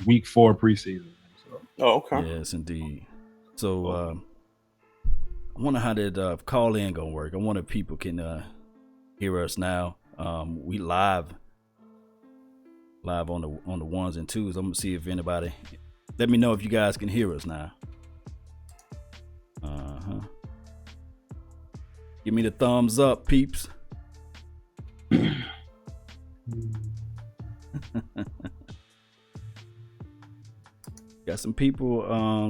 week 4 preseason. So. Oh, okay. Yes, indeed. So I wonder how that call in gonna work. I wonder if people can hear us now. We live on the ones and twos. I'm gonna see if anybody. Let me know if you guys can hear us now. Give me the thumbs up, peeps. Got some people.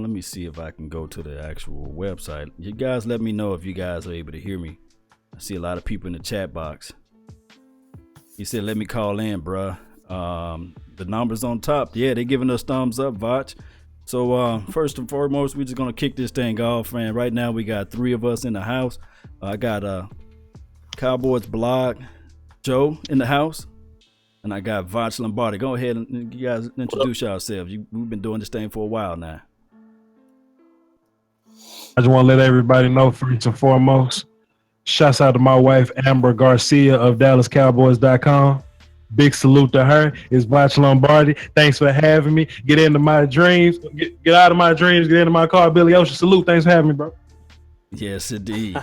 Let me see if I can go to the actual website. You guys let me know if you guys are able to hear me. I see a lot of people in the chat box. He said, let me call in, bruh. The numbers on top. Yeah, they're giving us thumbs up, Voch. So first and foremost, we're just going to kick this thing off. And right now we got 3 of us in the house. I got Cowboys blog, Joe in the house. And I got Voch Lombardi. Go ahead and you guys introduce yourselves. We've been doing this thing for a while now. I just want to let everybody know, first and foremost, shouts out to my wife, Amber Garcia of DallasCowboys.com. Big salute to her. It's Voch Lombardi. Thanks for having me. Get into my dreams. Get out of my dreams. Get into my car. Billy Ocean, salute. Thanks for having me, bro. Yes, indeed.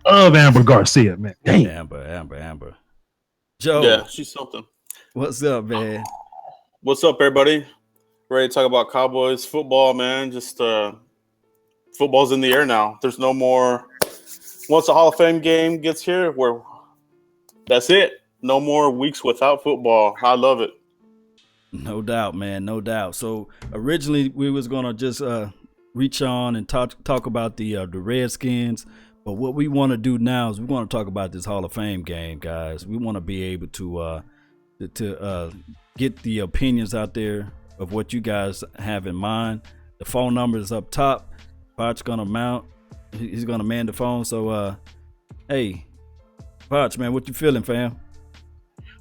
Of Amber Garcia, man. Dang. Amber. Joe. Yeah, she's something. What's up, man? What's up, everybody? Ready to talk about Cowboys football, man. Just football's in the air now. There's no more. Once the Hall of Fame game gets here, that's it. No more weeks without football. I love it. No doubt, man. No doubt. So originally we was gonna just reach on and talk about the Redskins. But what we want to do now is we want to talk about this Hall of Fame game, guys. We want to be able to get the opinions out there of what you guys have in mind. The phone number is up top. Voch's gonna mount. He's gonna man the phone. So, hey, Voch, man, what you feeling, fam?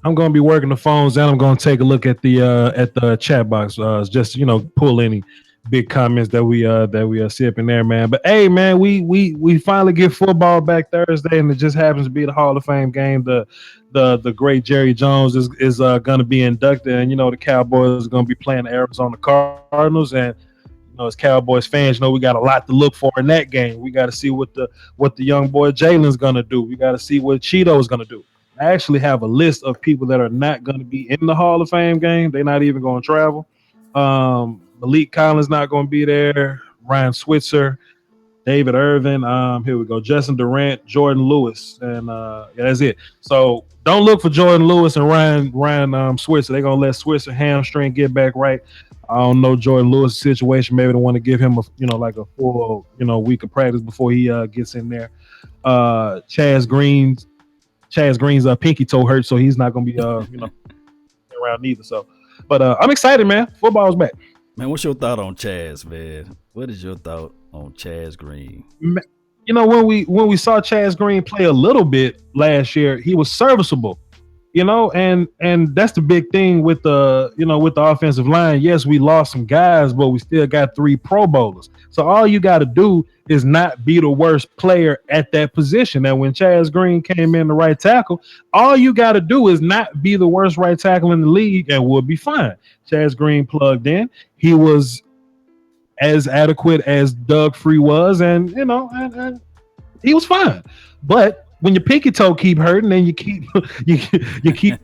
I'm gonna be working the phones and I'm gonna take a look at the chat box. Just pull any big comments that we see up in there, man. But hey, man, we finally get football back Thursday, and it just happens to be the Hall of Fame game. The great Jerry Jones is gonna be inducted, and the Cowboys are gonna be playing the Arizona Cardinals, and as Cowboys fans, we got a lot to look for in that game. We got to see what the young boy Jaylen's gonna do. We got to see what Cheeto's gonna do. I actually have a list of people that are not gonna be in the Hall of Fame game. They're not even gonna travel. Malik Collins not going to be there. Ryan Switzer, David Irvin. Here we go. Justin Durant, Jordan Lewis, and that's it. So don't look for Jordan Lewis and Ryan Switzer. They're going to let Switzer hamstring get back right. I don't know Jordan Lewis' situation. Maybe they want to give him a full week of practice before he gets in there. Chaz Green's pinky toe hurt, so he's not going to be around neither. So, but I'm excited, man. Football's back. Man, what's your thought on Chaz, man? What is your thought on Chaz Green? When we saw Chaz Green play a little bit last year, he was serviceable. And that's the big thing with the offensive line. Yes, we lost some guys, but we still got 3 Pro Bowlers. So all you got to do is not be the worst player at that position. Now, when Chaz Green came in the right tackle, all you got to do is not be the worst right tackle in the league, and we'll be fine. Chaz Green plugged in. He was as adequate as Doug Free was, and he was fine. But when your pinky toe keep hurting and you keep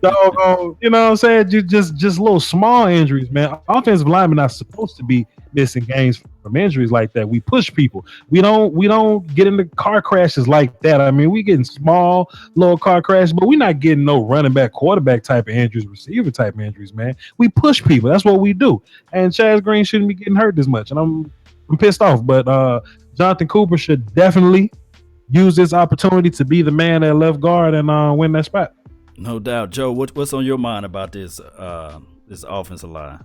doggone, what I'm saying? Just little small injuries, man. Offensive linemen not supposed to be missing games from injuries like that. We push people. We don't get into car crashes like that. I mean, we getting small little car crashes, but we're not getting no running back, quarterback type of injuries, receiver type of injuries, man. We push people. That's what we do. And Chaz Green shouldn't be getting hurt this much. And I'm pissed off. But Jonathan Cooper should definitely use this opportunity to be the man at left guard and win that spot. No doubt. Joe, what's on your mind about this offensive line?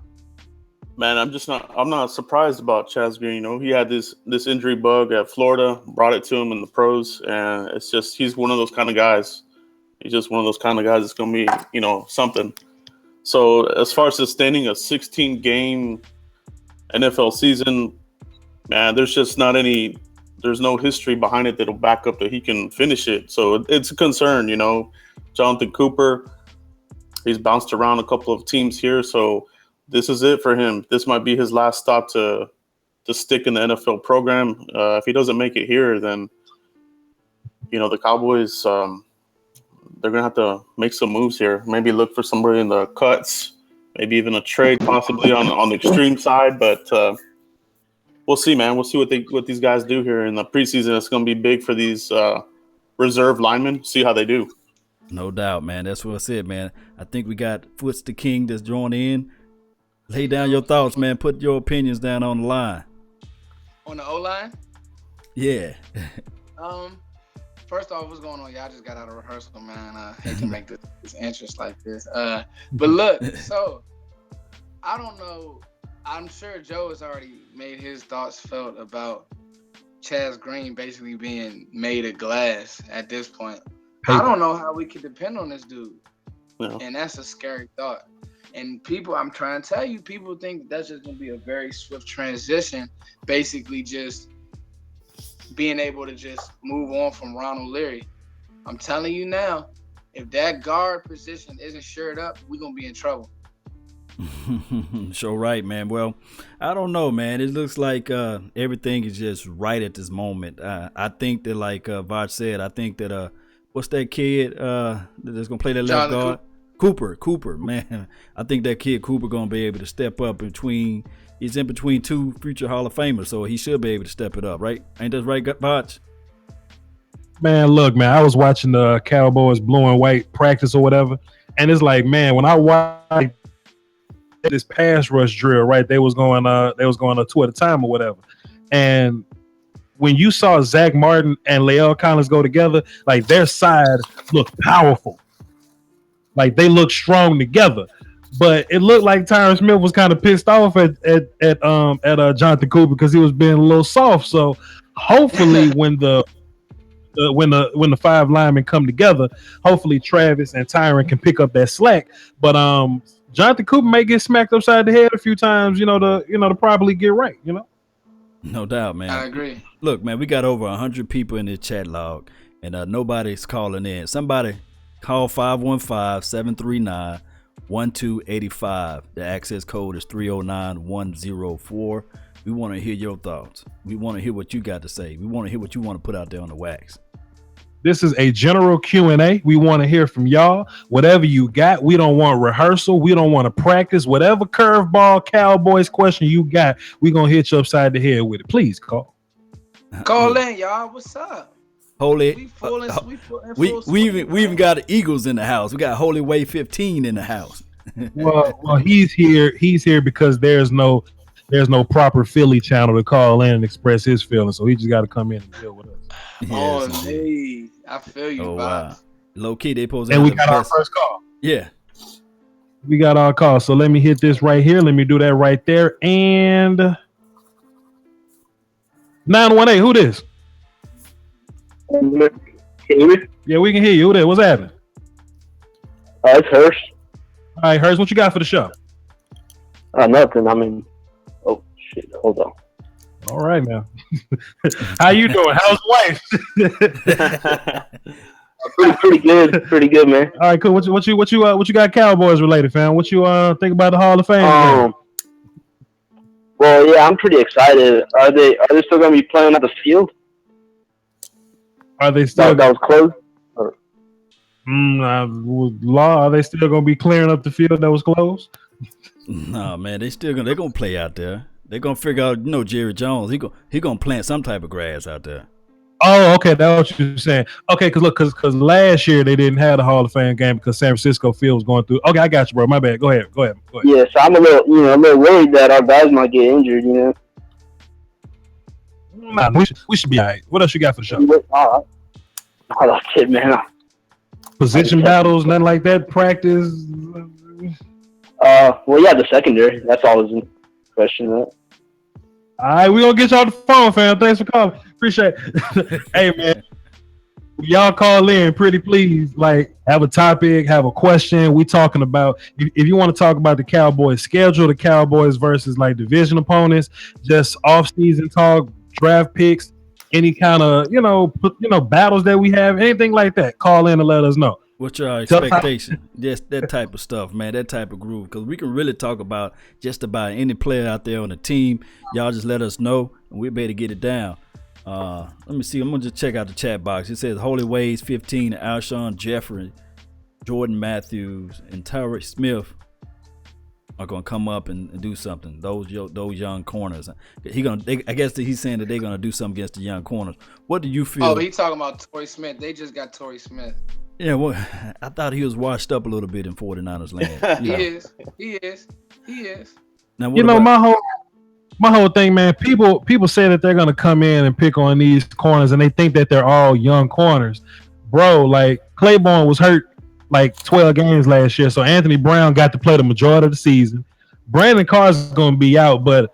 Man, I'm not surprised about Chaz Green. He had this injury bug at Florida, brought it to him in the pros, and it's just he's one of those kind of guys. He's just one of those kind of guys that's going to be, something. So as far as sustaining a 16-game NFL season, man, there's just not any. There's no history behind it that'll back up that he can finish it. So it's a concern, Jonathan Cooper, he's bounced around a couple of teams here. So this is it for him. This might be his last stop to stick in the NFL program. If he doesn't make it here, then the Cowboys they're gonna have to make some moves here. Maybe look for somebody in the cuts, maybe even a trade, possibly on the extreme side. But we'll see, man. We'll see what these guys do here in the preseason. It's gonna be big for these reserve linemen. See how they do. No doubt, man. That's what I said, man. I think we got Foots the King that's drawn in. Lay down your thoughts, man. Put your opinions down on the line. On the O-line? Yeah. First off, what's going on? Y'all just got out of rehearsal, man. I hate to make this interest like this. But look, so I don't know. I'm sure Joe has already made his thoughts felt about Chaz Green basically being made of glass at this point. I don't know how we can depend on this dude. No. And that's a scary thought. And people, I'm trying to tell you, people think that's just going to be a very swift transition, basically just being able to just move on from Ronald Leary. I'm telling you now, if that guard position isn't shored up, we're going to be in trouble. Sure right, man. Well, I don't know, man. It looks like everything is just right at this moment. I think that, like Voch said, I think that what's that kid that's gonna play that left guard? Cooper, man. I think that kid Cooper gonna be able to step up he's in between two future Hall of Famers, so he should be able to step it up, right? Ain't that right, Voch? Man, look, man, I was watching the Cowboys blue and white practice or whatever, and it's like, man, when I watched this pass rush drill, right? They was going two at a time or whatever. And when you saw Zack Martin and Leal Collins go together, like their side looked powerful. Like they looked strong together. But it looked like Tyron Smith was kind of pissed off at Jonathan Cooper because he was being a little soft. So hopefully when the five linemen come together, hopefully Travis and Tyron can pick up that slack. But Jonathan Cooper may get smacked upside the head a few times, to properly get right, No doubt, man. I agree. Look, man, we got over 100 people in this chat log, and nobody's calling in. Somebody call 515-739-1285. The access code is 309104. We want to hear your thoughts. We want to hear what you got to say. We want to hear what you want to put out there on the wax. This is a general Q&A. We want to hear from y'all. Whatever you got. We don't want rehearsal. We don't want to practice. Whatever curveball Cowboys question you got, we're going to hit you upside the head with it. Please call. Call in, y'all. What's up? We even got the Eagles in the house. We got Holy Way 15 in the house. well, he's here. He's here because there's no proper Philly channel to call in and express his feelings. So he just got to come in and deal with us. Yes. Hey, I feel you, oh, Bob. Wow. Low key, they posed. And we got our first call. Yeah. We got our call. So let me hit this right here. Let me do that right there. And 918, who this? Can you hear me? Yeah, we can hear you. Who that? What's happening? It's Hurst. All right, Hurst, what you got for the show? Nothing. I mean, oh, shit. Hold on. All right, man. How you doing? How's wife? Pretty good. Pretty good, man. All right, cool. What you got Cowboys related, fam? What you think about the Hall of Fame? Well, yeah, I'm pretty excited. Are they still going to be playing on the field? Are they still that was closed? Law? Are they still going to be clearing up the field that was closed? No, man, they're gonna play out there. They're gonna figure out, Jerry Jones. He gonna plant some type of grass out there. Oh, okay, that's what you're saying. Okay, because last year they didn't have the Hall of Fame game because San Francisco field was going through. Okay, I got you, bro. My bad. Go ahead. Yeah, so I'm a little worried that our guys might get injured. Nah, we should be all right. What else you got for the show? All right. That's it, man. Position battles, nothing like that. Practice. Well, yeah, the secondary. That's always in question. That. All right, we're going to get y'all on the phone, fam. Thanks for calling. Appreciate it. Hey, man. Y'all call in, pretty please. Like, have a topic, have a question. We talking about, if you want to talk about the Cowboys schedule, the Cowboys versus, like, division opponents, just off-season talk, draft picks, any kind of, battles that we have, anything like that, call in and let us know. What's your Tell- expectation? Just that type of stuff, man. That type of groove, because we can really talk about just about any player out there on the team. Y'all just let us know, and we better get it down. Let me see. I'm gonna just check out the chat box. It says Holy Ways 15, Alshon Jeffrey, Jordan Matthews, and Tyree Smith are gonna come up and do something. Those young corners. I guess he's saying that they're gonna do something against the young corners. What do you feel? Oh, he talking about Torrey Smith. They just got Torrey Smith. Yeah, well, I thought he was washed up a little bit in 49ers land. He is. Now, You know, my whole thing, man. People say that they're gonna come in and pick on these corners, and they think that they're all young corners, bro. Like Claiborne was hurt like 12 games last year, so Anthony Brown got to play the majority of the season. Brandon Carr's gonna be out, but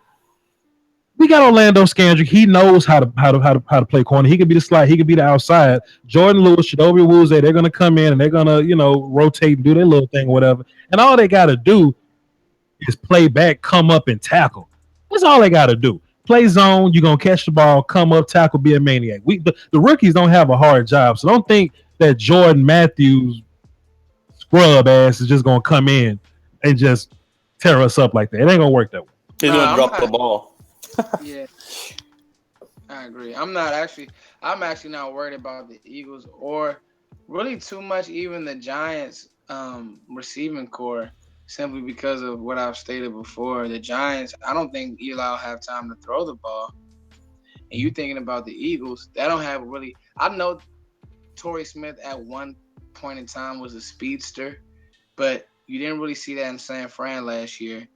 we got Orlando Scandrick. He knows how to play corner. He could be the slot. He could be the outside. Jordan Lewis, Chidobe Awuzie, they're gonna come in and they're gonna rotate and do their little thing, or whatever. And all they gotta do is play back, come up, and tackle. That's all they gotta do. Play zone. You're gonna catch the ball, come up, tackle, be a maniac. The rookies don't have a hard job, so don't think that Jordan Matthews scrub ass is just gonna come in and just tear us up like that. It ain't gonna work that way. He's gonna drop the ball. Yeah, I agree. I'm actually not worried about the Eagles or really too much even the Giants receiving core, simply because of what I've stated before. The Giants, I don't think Eli will have time to throw the ball. And you thinking about the Eagles, they don't have really. I know Torrey Smith at one point in time was a speedster, but you didn't really see that in San Fran last year.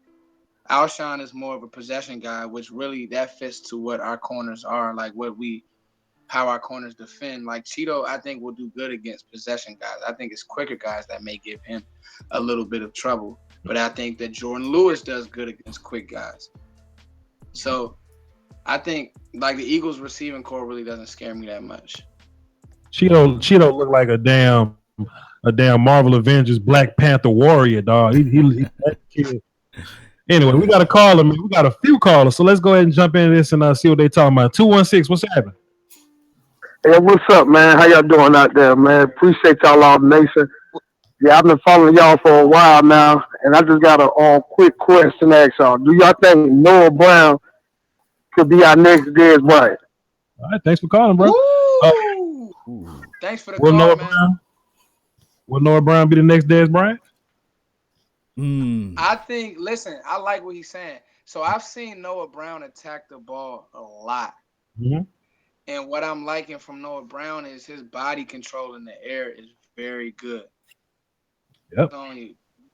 Alshon is more of a possession guy, which really that fits to what our corners are, like how our corners defend. Like Cheeto, I think will do good against possession guys. I think it's quicker guys that may give him a little bit of trouble. But I think that Jordan Lewis does good against quick guys. So I think like the Eagles receiving core really doesn't scare me that much. Cheeto look like a damn Marvel Avengers Black Panther warrior, dog. He that kid. Anyway, we got a caller, man. We got a few callers, so let's go ahead and jump into this and see what they talking about. 216, what's happening? Hey, what's up, man? How y'all doing out there, man? Appreciate y'all all, nation. Yeah, I've been following y'all for a while now, and I just got a quick question to ask y'all. Do y'all think Noah Brown could be our next Dez Bryant? All right, thanks for calling, bro. Thanks for the call, man. Will Noah Brown be the next Dez Bryant? I think, listen, I like what he's saying. So I've seen Noah Brown attack the ball a lot. Mm-hmm. And what I'm liking from Noah Brown is his body control in the air is very good. Yep.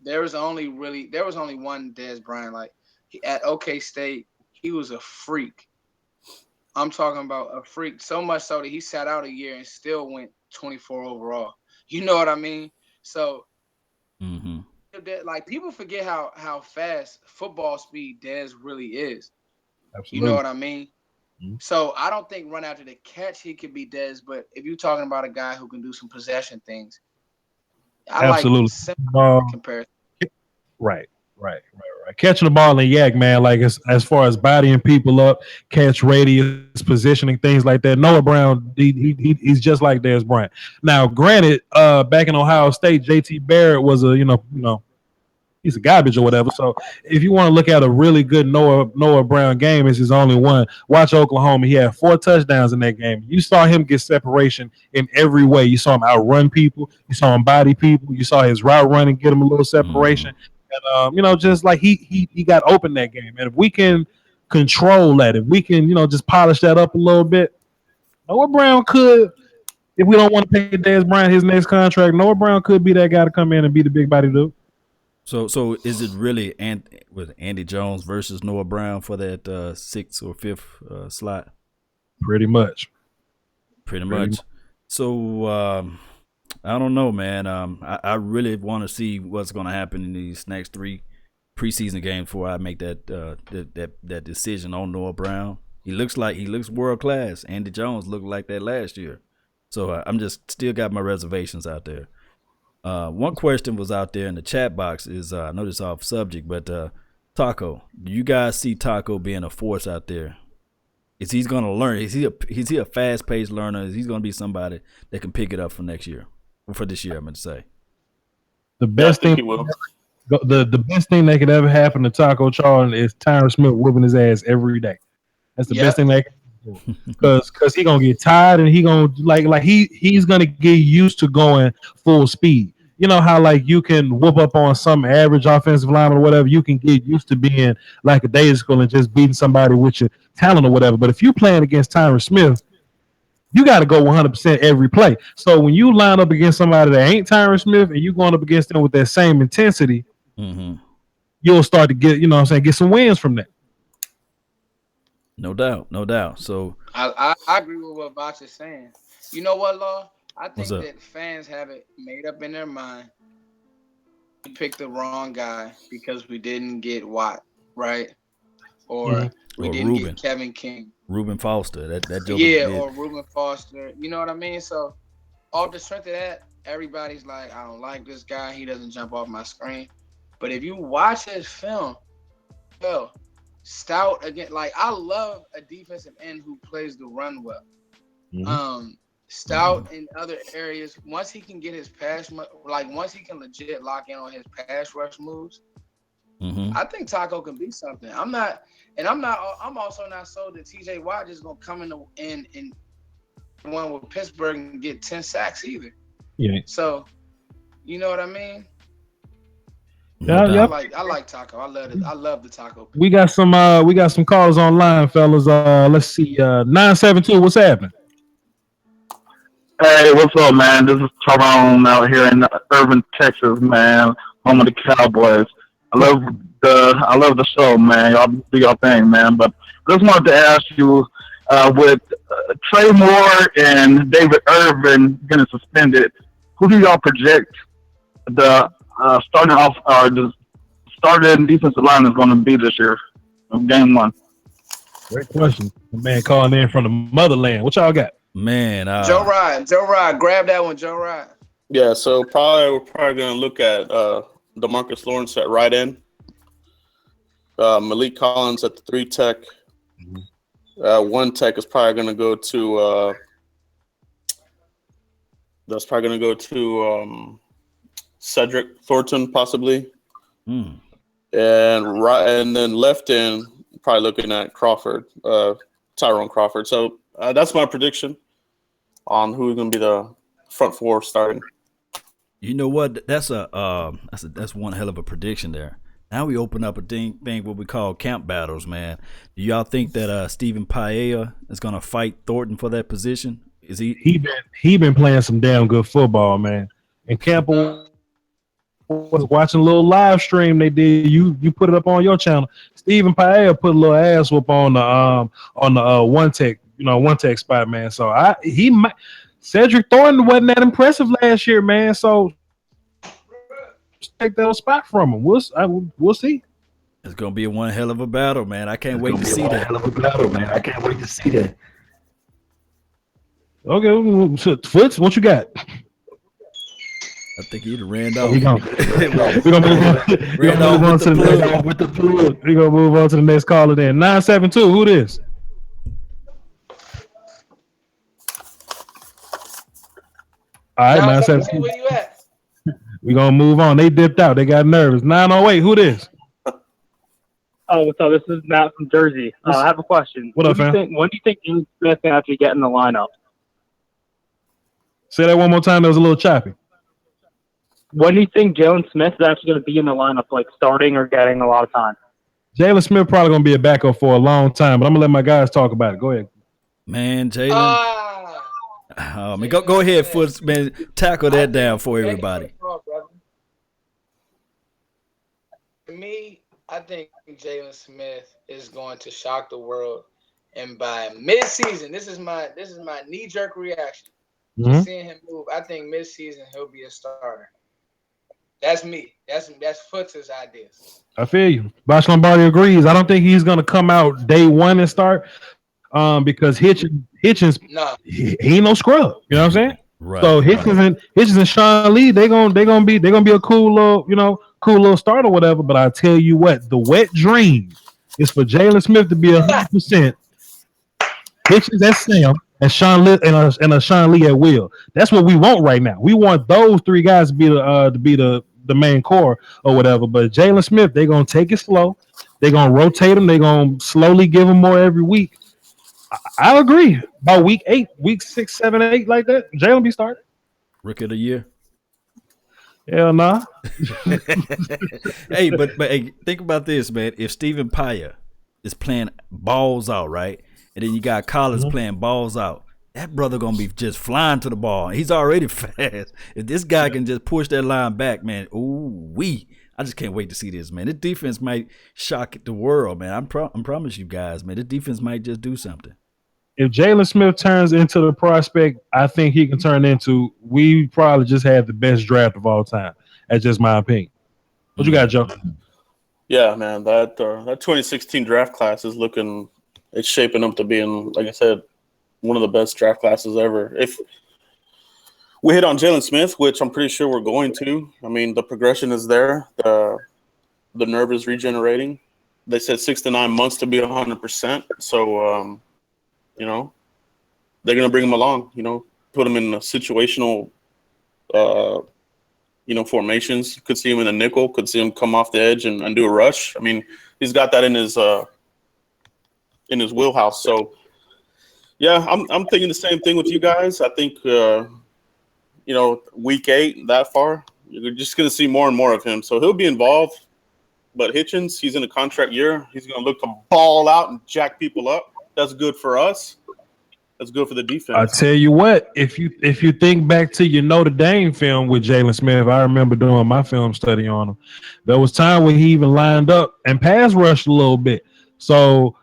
There was only one Dez Bryant. Like at OK State, he was a freak. I'm talking about a freak. So much so that he sat out a year and still went 24 overall. You know what I mean? So like people forget how fast football speed Dez really is. Absolutely. You know what I mean? Mm-hmm. So I don't think run after the catch he could be Dez, but if you're talking about a guy who can do some possession things, I like comparison. Right. Catching the ball in yak, man, like as far as bodying people up, catch radius, positioning, things like that. Noah Brown, he's just like Dez Bryant. Now, granted, back in Ohio State, JT Barrett was a he's a garbage or whatever. So if you want to look at a really good Noah Brown game, it's his only one. Watch Oklahoma. He had 4 touchdowns in that game. You saw him get separation in every way. You saw him outrun people. You saw him body people. You saw his route running, get him a little separation. And just like he got open that game. And if we can control that, if we can, just polish that up a little bit, Noah Brown could, if we don't want to pay Dez Bryant his next contract, Noah Brown could be that guy to come in and be the big body dude. So is it really with Andy Jones versus Noah Brown for that 6th or 5th slot? Pretty much. So I don't know, man. I really want to see what's going to happen in these next 3 preseason games before I make that decision on Noah Brown. He looks world class. Andy Jones looked like that last year. So I'm just still got my reservations out there. One question was out there in the chat box is I know this is off subject, but Taco, do you guys see Taco being a force out there? Is he going to learn? Is he a fast-paced learner? Is he going to be somebody that can pick it up for next year? Or for this year, I'm going to say. The Yeah, I best think thing, he will. the best thing that could ever happen to Taco Charlton is Tyron Smith whooping his ass every day. That's the best Yep. thing that can do. Because he gonna get tired and he gonna he's gonna get used to going full speed. You know how like you can whoop up on some average offensive lineman or whatever. You can get used to being like a day school and just beating somebody with your talent or whatever. But if you playing against Tyron Smith, you got to go 100% every play. So when you line up against somebody that ain't Tyron Smith and you going up against them with that same intensity, you'll start to get, get some wins from that. No doubt, no doubt. So I agree with what Voch is saying. You know what, Law? I think What's up? that fans have it made up in their mind. We picked the wrong guy because we didn't get Watt, right? Or we Or didn't Reuben. get Kevin King. Reuben Foster, that joker Yeah, did. or Reuben Foster. You know what I mean? So off the strength of that, everybody's like, I don't like this guy. He doesn't jump off my screen. But if you watch his film, well, stout again. Like I love a defensive end who plays the run well. Stout in other areas. Once he can get his pass, once he can legit lock in on his pass rush moves, I think Taco can be something. I'm also not sold that TJ Watt is gonna come in one with Pittsburgh and get 10 sacks either. Yeah. So, you know what I mean? Yeah. I like Taco. I love the Taco pick. We got some callers online, fellas. Let's see. 972. What's happening? Hey, what's up, man? This is Tyrone out here in Irving, Texas, man. Home of the Cowboys. I love the show, man. Y'all do your thing, man. But I just wanted to ask you, with Trey Moore and David Irvin getting suspended, who do y'all project the starting defensive line is going to be this year of game one? Great question. The man calling in from the motherland. What y'all got? Man, Joe Ryan, grab that one, Joe Ryan. Yeah, so we're probably gonna look at DeMarcus Lawrence at right end, Malik Collins at the 3 tech. 1 tech is probably gonna go to Cedric Thornton possibly, and then left end probably looking at Crawford, Tyrone Crawford. So that's my prediction on who's going to be the front 4 starting. You know what? That's one hell of a prediction there. Now we open up a thing what we call camp battles, man. Do y'all think that Stephen Paella is going to fight Thornton for that position? Is he been playing some damn good football, man. And Campbell was watching a little live stream they did. You put it up on your channel. Stephen Paella put a little ass whoop on the 1 tech, 1 tech spot, man. So Cedric Thornton wasn't that impressive last year, man. So take that spot from him. We'll see. It's gonna be one hell of a battle, man. I can't wait to see that. Okay, Foots, what you got? I think he'd have ran off. We're gonna move on to the next caller then. 972, who this? All right, 972. Where you at? We're gonna move on. They dipped out. They got nervous. 908, who this? Oh, what's up? This is Matt from Jersey. I have a question. What up, fam? When do you think Jaylen Smith can actually get in the lineup? Say that one more time. That was a little choppy. When do you think Jaylen Smith is actually going to be in the lineup, like starting or getting a lot of time? Jaylen Smith probably going to be a backup for a long time, but I'm going to let my guys talk about it. Go ahead. Man, Jaylen. Go ahead, Foots, man. Tackle that down for everybody. To me, I think Jaylen Smith is going to shock the world, and by mid-season, this is my knee-jerk reaction. Seeing him move, I think mid-season he'll be a starter. That's me. That's Foots' ideas. I feel you. Voch Lombardi agrees. I don't think he's going to come out day one and start because Hitchens, he ain't no scrub. You know what I'm saying? Right. So Hitchens and Sean Lee, they're gonna be a cool little start or whatever. But I tell you what, the wet dream is for Jaylen Smith to be 100%. Hitchens at Sam and Sean Lee and a Sean Lee at will. That's what we want right now. We want those 3 guys to be the the main core or whatever. But Jaylen Smith, they're gonna take it slow. They're gonna rotate him. They're gonna slowly give him more every week. I agree. About week 8, week 6, 7, 8, like that, Jaylen be starting. Rookie of the year. Hell nah. Hey, but hey, think about this, man. If Stephen Paya is playing balls out, right, and then you got Collins playing balls out, that brother gonna be just flying to the ball. He's already fast. If this guy can just push that line back, man, I just can't wait to see this, man. This defense might shock the world, man. I'm promise you guys, man. This defense might just do something. If Jaylen Smith turns into the prospect I think he can turn into, we probably just had the best draft of all time. That's just my opinion. What you got, Joe? Yeah, man, that 2016 draft class is it's shaping up to being, like I said, one of the best draft classes ever. If we hit on Jaylen Smith, which I'm pretty sure we're going to, I mean, the progression is there. The nerve is regenerating. They said 6 to 9 months to be 100%. So, they're going to bring him along, put him in a situational, formations. Could see him in a nickel, could see him come off the edge and do a rush. I mean, he's got that in his wheelhouse. So, yeah, I'm thinking the same thing with you guys. I think, week 8, that far, you're just going to see more and more of him. So he'll be involved. But Hitchens, he's in a contract year. He's going to look to ball out and jack people up. That's good for us. That's good for the defense. I tell you what, if you think back to your Notre Dame film with Jaylen Smith, I remember doing my film study on him. There was time when he even lined up and pass rushed a little bit. So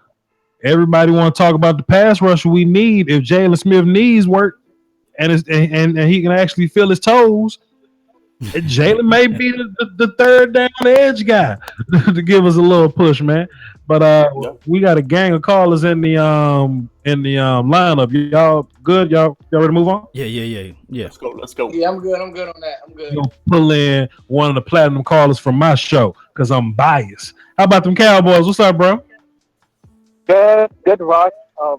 everybody want to talk about the pass rush we need. If Jaylen Smith needs work and he can actually feel his toes, Jaylen may be the third down edge guy to give us a little push, man. But we got a gang of callers in the lineup. Y'all good? Y'all ready to move on? Yeah. Let's go. Yeah, I'm good on that. I'm good. You'll pull in one of the platinum callers from my show because I'm biased. How about them Cowboys? What's up, bro? Good, Ross. For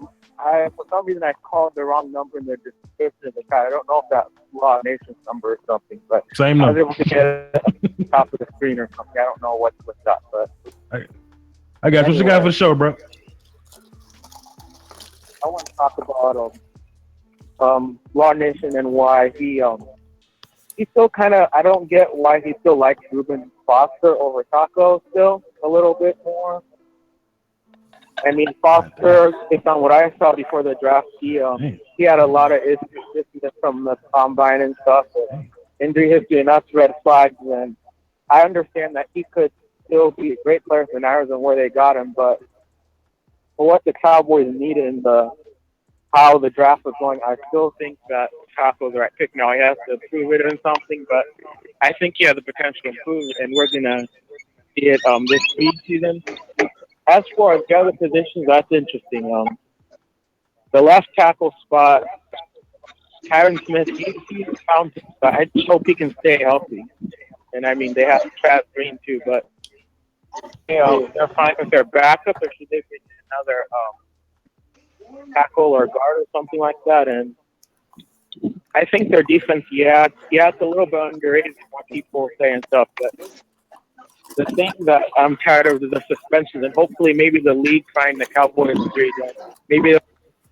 some reason I called the wrong number in the description of the chat. I don't know if that's Law Nation's number or something, but Same number. I was able to get it at the top of the screen or something. I don't know what's up, but I got you. What you got for the show, bro? I want to talk about Law Nation and why he still kind of, I don't get why he still likes Reuben Foster over Taco still a little bit more. I mean, Foster, based on what I saw before the draft, he had a lot of issues from the combine and stuff, injury history, and that's red flags. And I understand that he could still be a great player for the Niners and where they got him, but for what the Cowboys needed and how the draft was going, I still think that Taco's the right pick. Now he has to prove it in something, but I think he has the potential to improve, and we're gonna see it this season. As far as the other positions, that's interesting. The left tackle spot, Tyron Smith, he's found. I just hope he can stay healthy. And I mean, they have Travis Green too, but they're fine with their backup, or should they bring another tackle or guard or something like that? And I think their defense, it's a little bit underrated from what people say and stuff, but the thing that I'm tired of is the suspensions, and hopefully maybe the league find the Cowboys agree that maybe.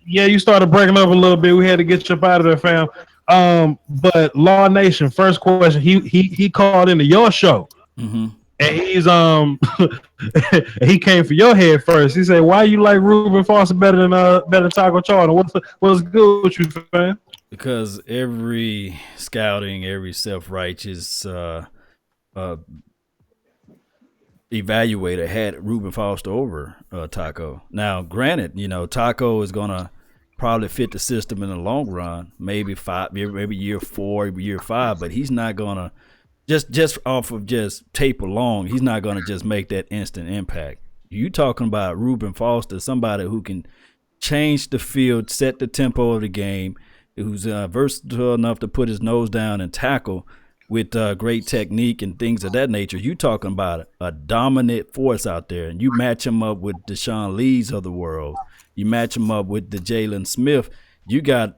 Yeah, you started breaking up a little bit. We had to get you up out of there, fam. But Law Nation, first question. He called into your show, and he's he came for your head first. He said, "Why you like Reuben Foster better than Taco Charlton? What's good with you, fam?" Because every scouting, every self-righteous evaluator had Reuben Foster over Taco. Now, granted, Taco is gonna probably fit the system in the long run, maybe year 4, year 5, but he's not gonna just off of just tape alone. He's not gonna just make that instant impact. You talking about Reuben Foster, somebody who can change the field, set the tempo of the game, who's versatile enough to put his nose down and tackle with great technique and things of that nature. You talking about a dominant force out there, and you match him up with Deshaun Lees of the world. You match him up with the Jaylen Smith. You got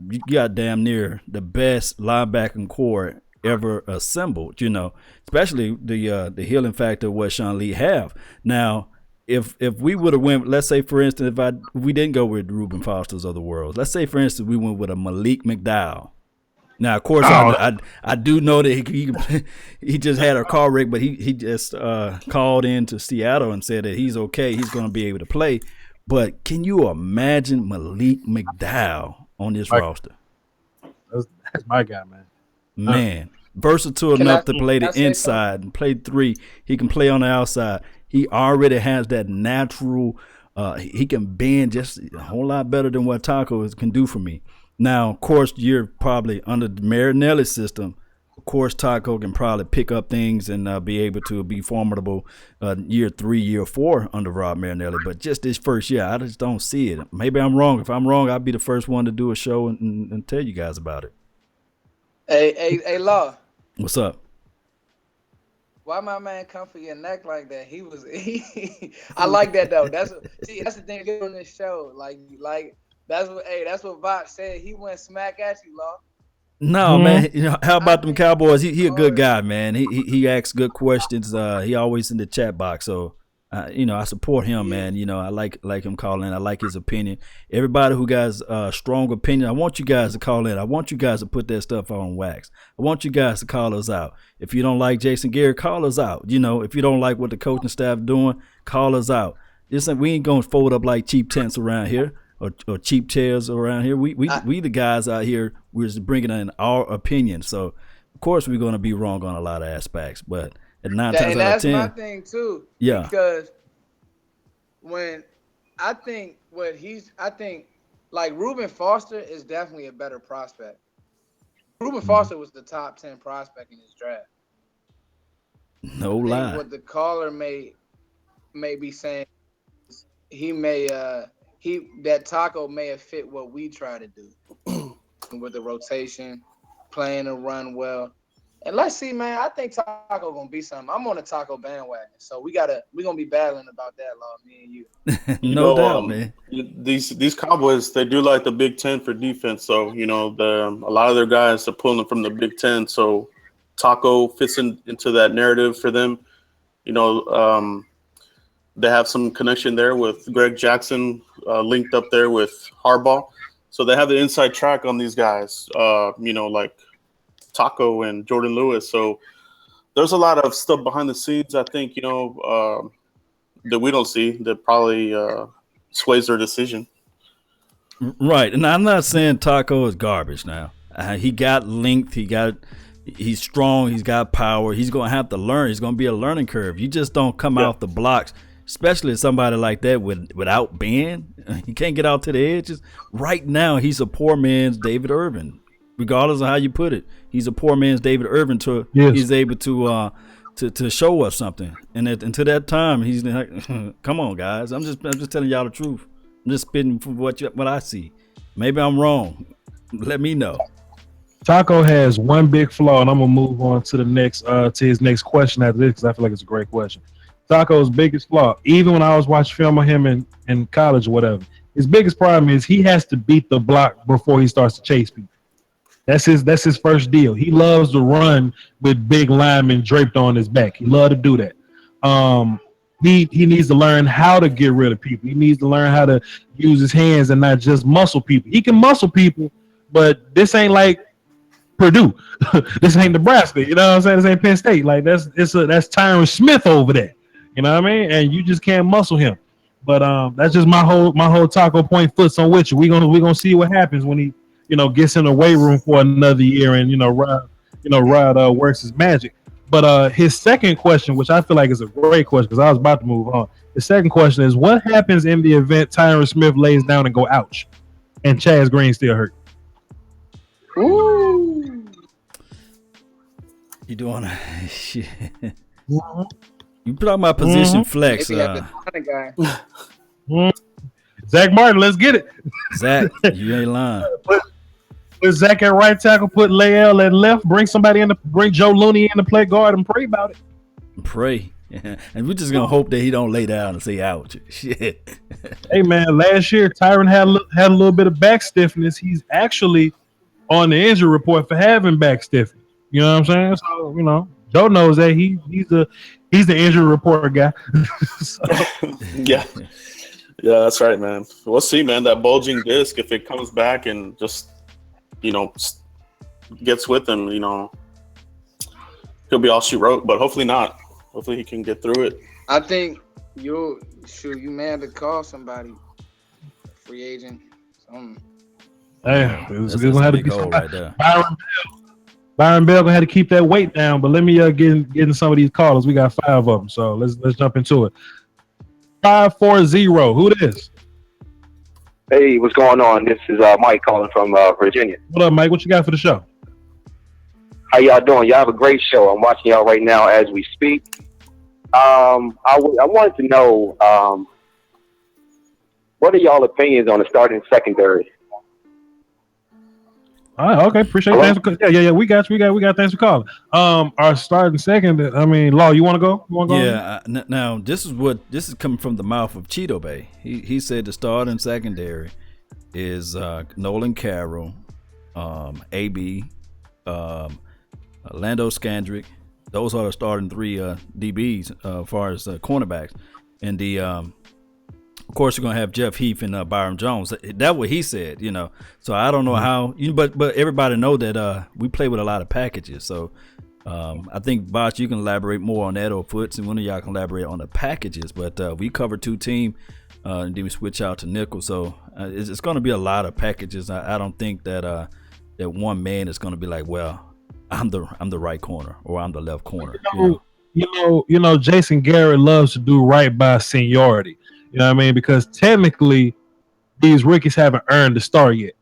damn near the best linebacking core ever assembled. Especially the healing factor of what Sean Lee have. Now, if we would have went, let's say for instance, if we didn't go with Reuben Foster's of the world, let's say for instance we went with a Malik McDowell. Now, of course, I do know that he just had a car wreck, but he just called into Seattle and said that he's okay. He's going to be able to play. But can you imagine Malik McDowell on this roster? That's my guy, man. Man, versatile enough to play the inside and play 3. He can play on the outside. He already has that natural. He can bend just a whole lot better than what Taco can do for me. Now, of course, you're probably under the Marinelli system. Of course, Taco can probably pick up things and be able to be formidable year 3, year 4 under Rob Marinelli. But just this first year, I just don't see it. Maybe I'm wrong. If I'm wrong, I'll be the first one to do a show and tell you guys about it. Hey, Law. What's up? Why my man come for your neck like that? I like that though. That's the thing good on this show. Like that's what Voch said. He went smack at you, Law. No, man. How about them Cowboys? He a good guy, man. He asks good questions. He always in the chat box. So I support him, man. I like him calling. I like his opinion. Everybody who got a strong opinion, I want you guys to call in. I want you guys to put that stuff on wax. I want you guys to call us out. If you don't like Jason Garrett, call us out. If you don't like what the coaching staff doing, call us out. We ain't gonna fold up like cheap tents around here or cheap chairs around here. We the guys out here. We're just bringing in our opinion. So of course we're gonna be wrong on a lot of aspects, but. At 9 times out of 10. That's my thing too. Yeah. Because when I think like Reuben Foster is definitely a better prospect. Reuben Foster was the top 10 prospect in his draft. No lie. What the caller may be saying is that Taco may have fit what we try to do with the rotation, playing and run well. And let's see, man. I think Taco gonna be something. I'm on a Taco bandwagon, so we're gonna be battling about that, Law, me and you. No doubt, man. These Cowboys, they do like the Big Ten for defense. So a lot of their guys are pulling from the Big Ten. So Taco fits into that narrative for them. They have some connection there with Greg Jackson linked up there with Harbaugh. So they have the inside track on these guys. Like Taco and Jordan Lewis. So there's a lot of stuff behind the scenes, I think, that we don't see that probably sways their decision. Right. And I'm not saying Taco is garbage now. He got length. He's strong. He's got power. He's going to have to learn. He's going to be a learning curve. You just don't come out the blocks, especially somebody like that without Ben. He can't get out to the edges. Right now, he's a poor man's David Irvin. Regardless of how you put it, he's a poor man's David Irvin. He's able to show us something, and until that time, he's like, come on, guys. I'm just telling y'all the truth. I'm just spitting from what I see. Maybe I'm wrong. Let me know. Taco has one big flaw, and I'm gonna move on to the next to his next question after this because I feel like it's a great question. Taco's biggest flaw, even when I was watching film of him in college or whatever, his biggest problem is he has to beat the block before he starts to chase people. That's his first deal. He loves to run with big linemen draped on his back. He loves to do that. He needs to learn how to get rid of people. He needs to learn how to use his hands and not just muscle people. He can muscle people, but this ain't like Purdue. This ain't Nebraska. You know what I'm saying? This ain't Penn State. Like that's Tyron Smith over there. You know what I mean? And you just can't muscle him. But that's just my whole Taco point foots on with you. We're gonna see what happens when he gets in the weight room for another year and Rod works his magic. But his second question, which I feel like is a great question because I was about to move on. The second question is, what happens in the event Tyron Smith lays down and go ouch, and Chaz Green still hurt? Ooh. You doing shit? You put on my position flex. Zach Martin, let's get it. Zach, you ain't lying. Put Zach at right tackle, put Leal at left, bring Joe Looney in to play guard and pray about it. Pray. And we're just gonna hope that he don't lay down and say ouch. Shit. Hey man, last year Tyron had a little bit of back stiffness. He's actually on the injury report for having back stiffness. You know what I'm saying? So Joe knows that he's the injury report guy. So, Yeah, that's right, man. We'll see, man. That bulging disc, if it comes back and just gets with him, he'll be all she wrote. But hopefully not. Hopefully he can get through it. I think you may have to call somebody, free agent. Hey, it's That's gonna a have to big be hole somebody. right there. Byron Bell gonna have to keep that weight down, but let me get in some of these callers. We got 5 of them, so let's jump into it. 540. Who it is? Hey, what's going on? This is Mike calling from Virginia. What up, Mike? What you got for the show? How y'all doing? Y'all have a great show. I'm watching y'all right now as we speak. I wanted to know what are y'all opinions on the starting secondary? All right, okay, appreciate it. Yeah, we got you. We got thanks for calling. Our starting second. I mean, Law, you want to go? Yeah. Now this is coming from the mouth of Cheeto Bay. He said the starting secondary is Nolan Carroll, AB, Lando Scandrick. Those are the starting 3 DBs as far as cornerbacks, and of course, you're gonna have Jeff Heath and Byron Jones. That's what he said, So I don't know how, but everybody know that we play with a lot of packages. So I think Voch, you can elaborate more on that, or Foots, and one of y'all can elaborate on the packages. But we cover 2 team, and then we switch out to nickel. So it's going to be a lot of packages. I don't think that that one man is going to be like, well, I'm the right corner or I'm the left corner. Jason Garrett loves to do right by seniority. You know what I mean? Because technically, these rookies haven't earned the start yet.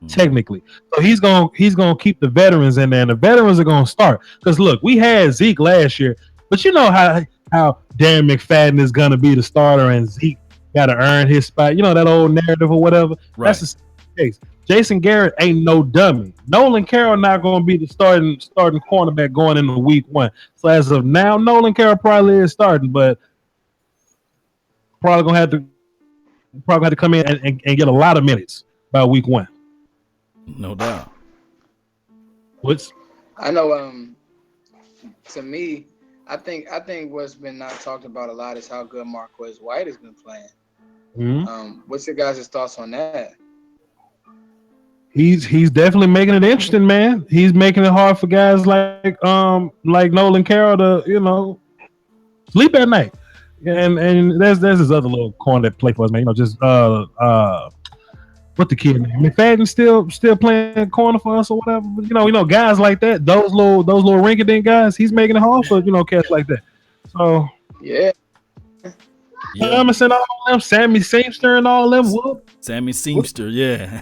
Technically, so he's gonna keep the veterans in there, and the veterans are gonna start. Because look, we had Zeke last year, but you know how Darren McFadden is gonna be the starter, and Zeke got to earn his spot. You know that old narrative or whatever. Right. That's the case. Jason Garrett ain't no dummy. Nolan Carroll not gonna be the starting cornerback going into week 1. So as of now, Nolan Carroll probably is starting, but probably gonna have to come in and get a lot of minutes by week 1. No doubt. I know. To me, I think what's been not talked about a lot is how good Marquez White has been playing. Mm-hmm. What's your guys' thoughts on that? He's definitely making it interesting, man. He's making it hard for guys like Nolan Carroll to sleep at night. And there's this other little corner that play for us, man. Just what the kid name? McFadden still playing corner for us or whatever. But, guys like that, those little rinky-dink guys, he's making it hard for cats like that. So yeah. I'm saying all them Sammy Seamster and all them. Whoop. Sammy Seamster, yeah.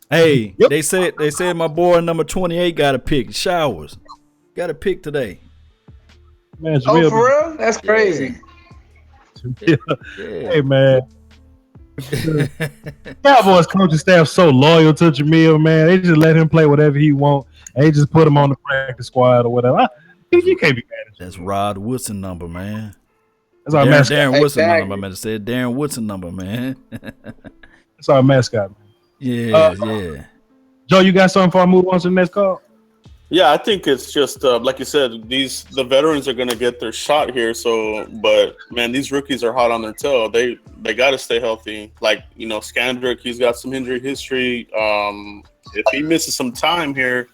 Hey, yep. They said my boy number 28 got a pick. Showers got a pick today. Man, for real? That's crazy. Yeah. Hey, man. Cowboys coaching staff so loyal to Jamil, man. They just let him play whatever he want. They just put him on the practice squad or whatever. You can't be mad at That's Rod Woodson number, man. That's our mascot. Darren Woodson number. I meant to say Darren Woodson number, man. That's our mascot, man. Yeah. Joe, you got something before I move on to the next call? Yeah, I think it's just like you said, the veterans are going to get their shot here. So, but man, these rookies are hot on their tail. They got to stay healthy. Like Scandrick, he's got some injury history. If he misses some time here,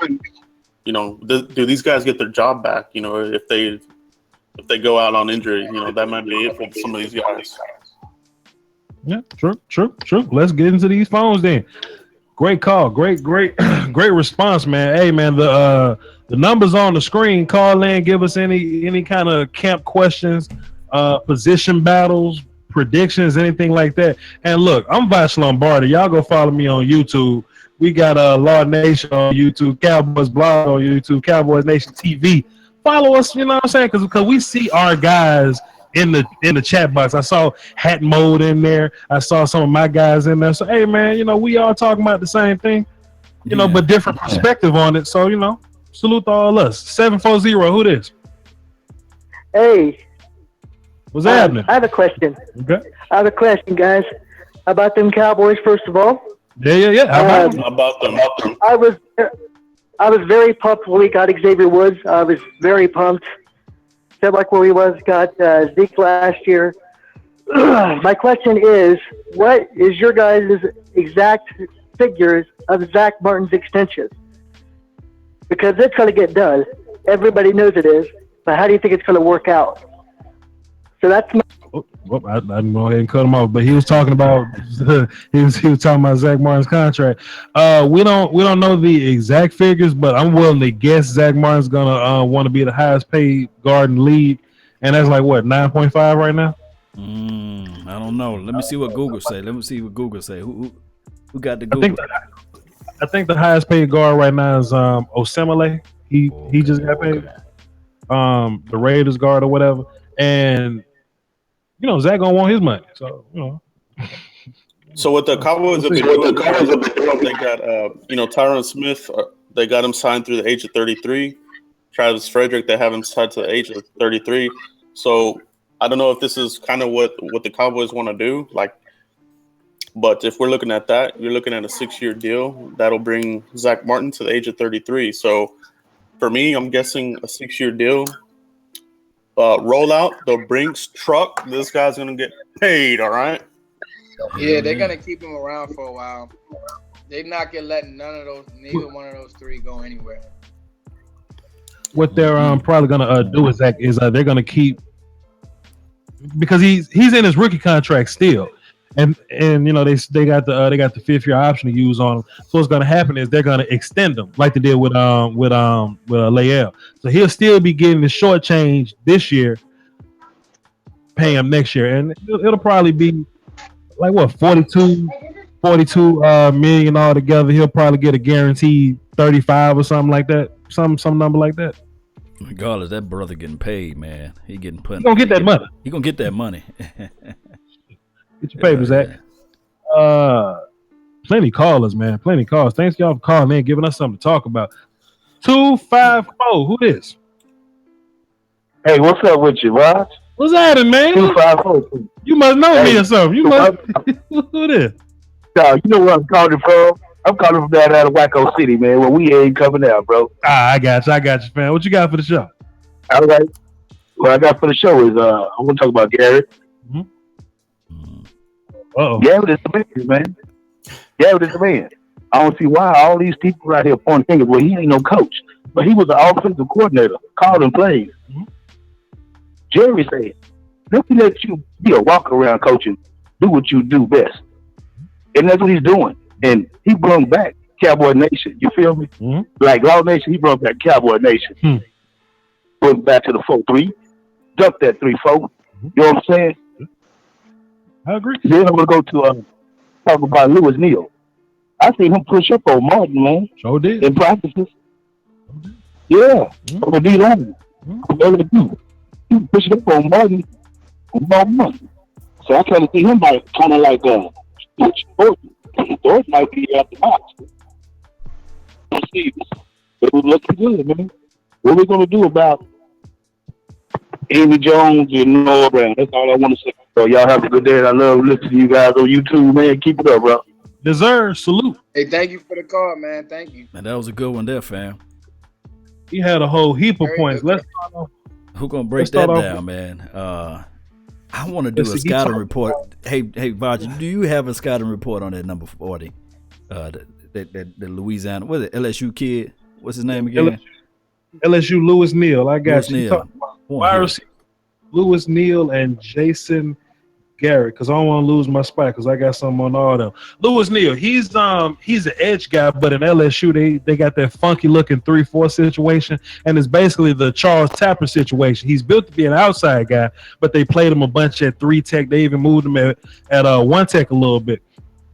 do these guys get their job back? If they go out on injury, that might be it for some of these guys. Yeah, true. Let's get into these phones then. Great call. Great response, man. Hey, man, the numbers on the screen. Call in, give us any kind of camp questions, position battles, predictions, anything like that. And look, I'm Voch Lombardi. Y'all go follow me on YouTube. We got Law Nation on YouTube, Cowboys Blog on YouTube, Cowboys Nation TV. Follow us, you know what I'm saying? Because we see our guys in the chat box. I saw Hat Mode in there. I saw some of my guys in there. So hey, man, we all talking about the same thing, but different perspective on it. So salute to all us. 740. Who this? Hey, what's happening? I have a question. Okay. I have a question, guys, about them Cowboys. First of all. Yeah. How about them? I was I was very pumped when we got Xavier Woods. I was very pumped. Said like where we got Zeke last year. My question is, what is your guys' exact figures of Zack Martin's extension? Because it's going to get done. Everybody knows it is. But how do you think it's going to work out? So that's my... I didn't go ahead and cut him off, but he was talking about he was talking about Zack Martin's contract. We don't know the exact figures, but I'm willing to guess Zack Martin's gonna want to be the highest paid guard in the league, and that's like what 9.5 right now. I don't know. Let me see what Google say. Who got the Google? I think the highest paid guard right now is Osemele. He just got paid. The Raiders guard or whatever, and Zach gonna want his money. So So what the Cowboys have been doing, they got Tyron Smith. They got him signed through the age of 33. Travis Frederick, they have him signed to the age of 33. So I don't know if this is kind of what the Cowboys want to do. But if we're looking at that, you're looking at a 6-year deal that'll bring Zack Martin to the age of 33. So for me, I'm guessing a 6-year deal. Roll out the Brinks truck. This guy's gonna get paid. All right. Yeah, they're gonna keep him around for a while. They're not gonna let neither one of those three go anywhere. What they're probably gonna do is they're gonna keep, because he's in his rookie contract still, and they got the 5th-year option to use on him. So what's gonna happen is they're gonna extend him like they did with Leal. So he'll still be getting the short change this year, paying him next year, and it'll probably be like what 42 million altogether. He'll probably get a guaranteed 35 or something like that, some number like that. Regardless, that brother getting paid, man. He gonna get that money. He gonna get that money. Get your papers, Zach. Plenty callers, man. Plenty calls. Thanks y'all for calling in, giving us something to talk about. 254. Who this? Hey, what's up with you, Raj? What's happening, man? 254. You must know me or something. You must. Who this? You know where I'm calling from? I'm calling from down out of Waco City, man. Where we ain't coming out, bro. I got you, fam. What you got for the show? All right. What I got for the show is I'm gonna talk about Garrett. Garrett is the man. Garrett is the man. I don't see why all these people out here pointing fingers. Well, he ain't no coach, but he was an offensive coordinator, called and plays. Jerry said, "Let me let you be a walk around coaching, do what you do best," and that's what he's doing. And he brought back Cowboy Nation. You feel me? Like Law Nation, he brought back Cowboy Nation. Went back to the 4-3, dumped that 3-4. You know what I'm saying? I agree. Then I'm gonna go to talk about Neal. I seen him push up on Martin, man. Sure did. In practices. Yeah. On the D-line. He pushing up on Martin. So I kind of see him kind of like Thornton might be out the box. Let's see. It was looking good, man. What are we going to do about Amy Jones and Noah Brown? That's all I want to say. So y'all have a good day. I love listening to you guys on YouTube, man. Keep it up, bro. Deserve salute. Hey, thank you for the call, man. Thank you. Man, that was a good one there, fam. He had a whole heap of points. Let's start off. Who gonna break that down, man? I want to do a scouting report. Hey, Voch, do you have a scouting report on that number 40? The Louisiana, what is it? LSU kid? What's his name again? LSU Lewis Neal. I got you. Neal. Lewis Neal and Jason Garrett, because I don't want to lose my spot because I got something on all of them. Lewis Neal, he's an edge guy, but in LSU they got that funky looking 3-4 situation, and it's basically the Charles Tapper situation. He's built to be an outside guy, but they played him a bunch at 3-tech. They even moved him at 1-tech a little bit.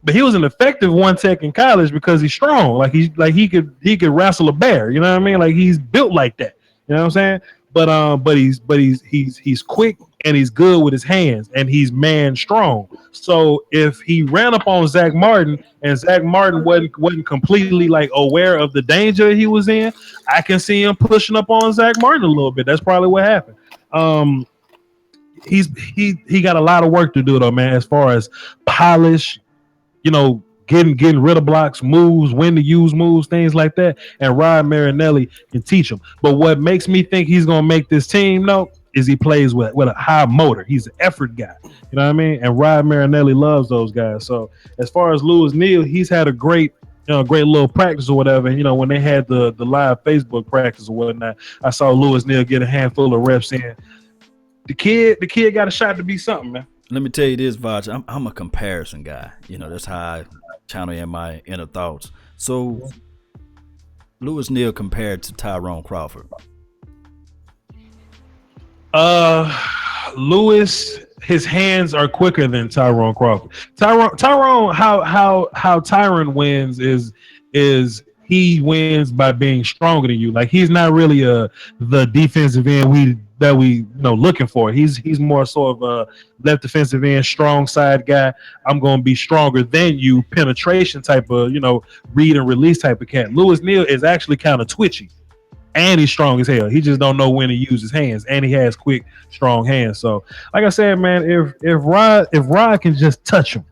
But he was an effective 1-tech in college because he's strong. He could wrestle a bear. You know what I mean? Like he's built like that. You know what I'm saying? But he's quick and he's good with his hands and he's man strong. So if he ran up on Zack Martin and Zack Martin wasn't completely like aware of the danger he was in, I can see him pushing up on Zack Martin a little bit. That's probably what happened. He got a lot of work to do though, man, as far as polish, getting rid of blocks, moves, when to use moves, things like that. And Rod Marinelli can teach him. But what makes me think he's gonna make this team is he plays with a high motor. He's an effort guy. You know what I mean? And Rod Marinelli loves those guys. So as far as Neal, he's had a great little practice or whatever. When they had the live Facebook practice or whatnot, I saw Neal get a handful of reps in. The kid got a shot to be something, man. Let me tell you this, Voch. I'm a comparison guy. That's how I channel in my inner thoughts. So, Neal compared to Tyrone Crawford. Lewis, his hands are quicker than Tyrone Crawford. Tyrone, how Tyron wins is he wins by being stronger than you. Like, he's not really the defensive end that we looking for. He's more sort of a left defensive end, strong side guy. I'm going to be stronger than you, penetration type of read and release type of cat. Neal is actually kind of twitchy, and he's strong as hell. He just don't know when to use his hands, and he has quick, strong hands. So, like I said, man, if Rod can just touch him,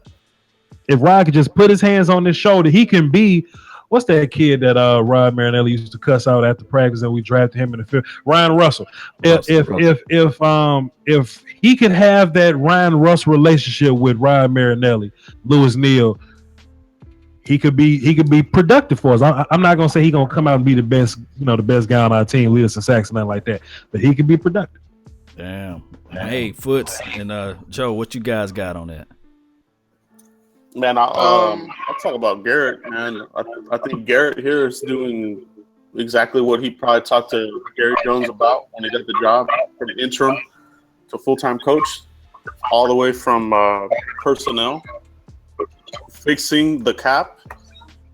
if Rod can just put his hands on his shoulder, he can be. What's that kid that Rod Marinelli used to cuss out after practice and we drafted him in the field? Ryan Russell. If he could have that Ryan Russell relationship with Rod Marinelli, Neal, he could be productive for us. I'm not gonna say he's gonna come out and be the best, the best guy on our team, lead us in sacks and nothing like that, but he could be productive. Damn. Hey, Foots and Joe, what you guys got on that? Man, I'll talk about Garrett, man. I think Garrett here is doing exactly what he probably talked to Gary Jones about when he got the job, from the interim to full-time coach, all the way from personnel, fixing the cap.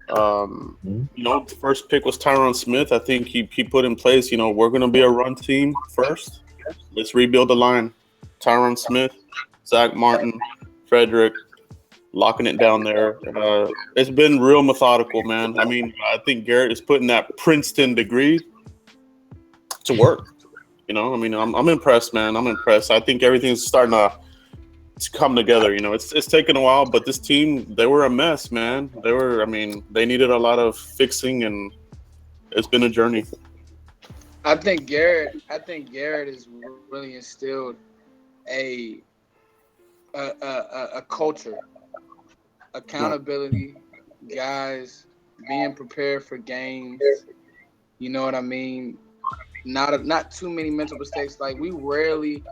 The first pick was Tyron Smith. I think he put in place, we're going to be a run team first. Let's rebuild the line. Tyron Smith, Zack Martin, Frederick, locking it down there. It's been real methodical, man. I mean, I think Garrett is putting that Princeton degree to work. I'm impressed, man. I'm impressed. I think everything's starting to come together. It's taken a while, but this team, they were a mess, man. They needed a lot of fixing, and it's been a journey. I think Garrett has really instilled a culture. Accountability, guys being prepared for games. You know what I mean? Not too many mental mistakes. Like, we rarely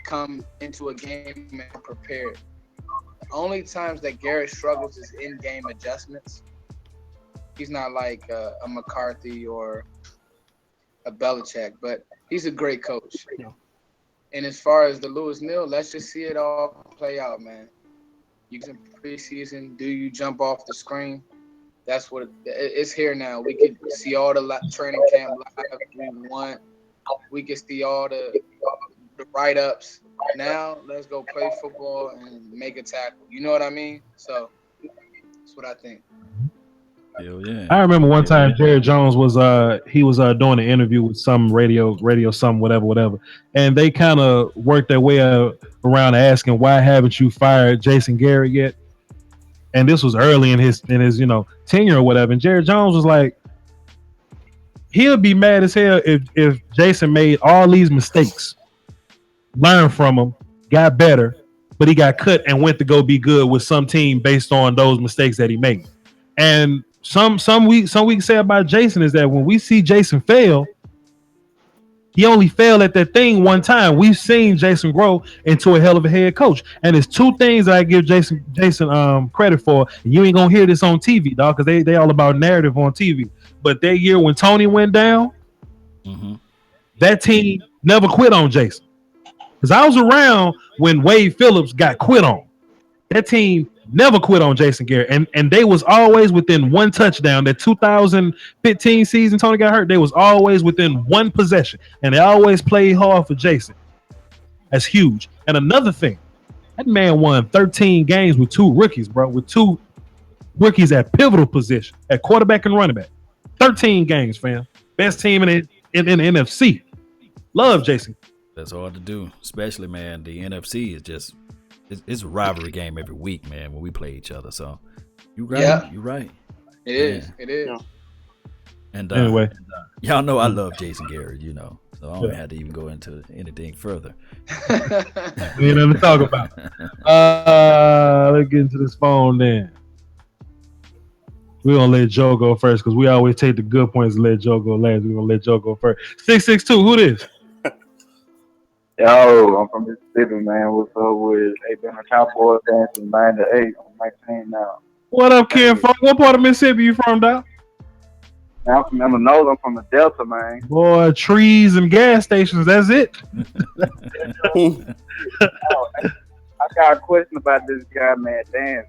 come into a game and prepared. The only times that Garrett struggles is in-game adjustments. He's not like a McCarthy or a Belichick, but he's a great coach. Yeah. And as far as the Neal, let's just see it all play out, man. You can preseason. Do you jump off the screen? That's what it's here now. We can see all the training camp live we want. We can see all the write-ups. Now let's go play football and make a tackle. You know what I mean? So that's what I think. Hell yeah. I remember one time Jerry Jones was doing an interview with some radio some whatever, and they kind of worked their way around asking, why haven't you fired Jason Garrett yet? And this was early in his tenure or whatever. And Jerry Jones was like, he'll be mad as hell if Jason made all these mistakes, learned from them, got better, but he got cut and went to go be good with some team based on those mistakes that he made. And some we can say about Jason is that when we see Jason fail, he only failed at that thing one time. We've seen Jason grow into a hell of a head coach, and there's two things that I give Jason credit for. You ain't gonna hear this on TV, dog, because they all about narrative on TV. But that year when Tony went down, that team never quit on Jason. Because I was around when Wade Phillips got quit on. That team never quit on Jason Garrett, and they was always within one touchdown. That 2015 season Tony got hurt, they was always within one possession, and they always played hard for Jason. That's huge. And another thing, that man won 13 games with two rookies, bro, with two rookies at pivotal position, at quarterback and running back. 13 games, fam. Best team in the NFC. Love Jason. That's hard to do, especially, man. The NFC is just it's a rivalry game every week, man, when we play each other. So You right. Yeah. You right. It is. Yeah. It is. Yeah. And Anyway, y'all know I love Jason Garrett, so I don't Yeah. have to even go into anything further. we ain't nothing to talk about. Let's get into this phone then. We're gonna let Joe go first because we always take the good points and let Joe go last. We're gonna let Joe go first. 662, who this? Yo, I'm from Mississippi, man. What's up with been a Cowboys fan since '98. I'm 19 now. What up, Ken Funk? What part of Mississippi you from, Doc? Man, I'm from Illinois. I'm from the Delta, man. Boy, trees and gas stations, that's it. I got a question about this guy, man. Dan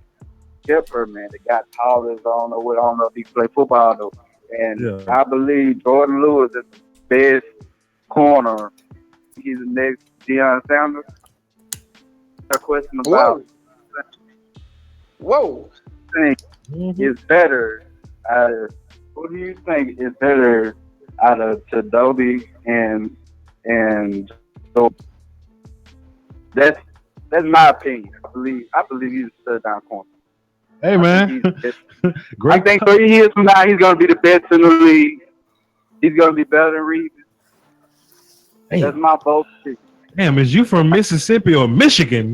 Skipper, man. The guy tallest. I don't know if he play football though. And Yeah. I believe Jordan Lewis is the best corner. He's the next Deion Sanders. A question about Whoa. think is better out of who do you think is better out of Tadobi and so that's my opinion. I believe he's a third down corner. Hey, man. I Great. think 3 years from now he's gonna be the best in the league. He's gonna be better than Reed. That's my vote. Damn, is you from Mississippi or Michigan?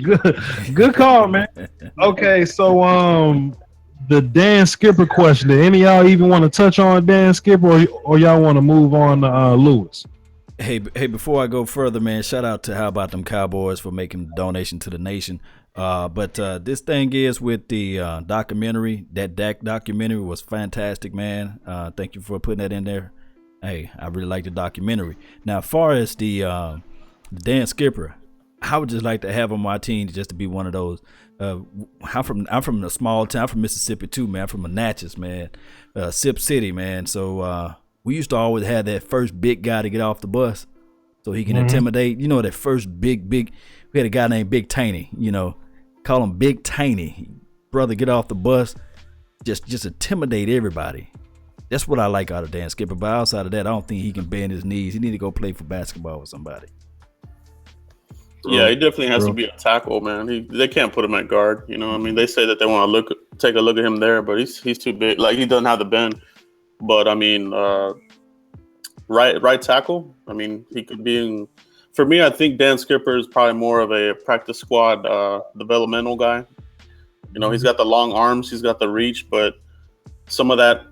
Good call, man. Okay, so the Dan Skipper question. Did any of y'all even want to touch on Dan Skipper, or y'all want to move on to Lewis? Hey, before I go further, man, shout out to How About Them Cowboys for making the donation to the nation. But this thing is with the documentary. That Dak documentary was fantastic, man. Thank you for putting that in there. Hey, I really like the documentary. Now, as far as the Dan Skipper, I would just like to have on my team just to be one of those. I'm from a small town, I'm from Mississippi too, man. I'm from Natchez, man, Sip City, man. So we used to always have that first big guy to get off the bus, so he can intimidate. That first big. We had a guy named Big Tiny. Call him Big Tiny. Brother, get off the bus, just intimidate everybody. That's what I like out of Dan Skipper. But outside of that, I don't think he can bend his knees. He need to go play for basketball with somebody. Yeah, he definitely has to be a tackle, man. They can't put him at guard. They say that they want to take a look at him there, but he's too big. Like, he doesn't have the bend. But right tackle. He could be in. For me, I think Dan Skipper is probably more of a practice squad developmental guy. He's got the long arms, he's got the reach, but some of that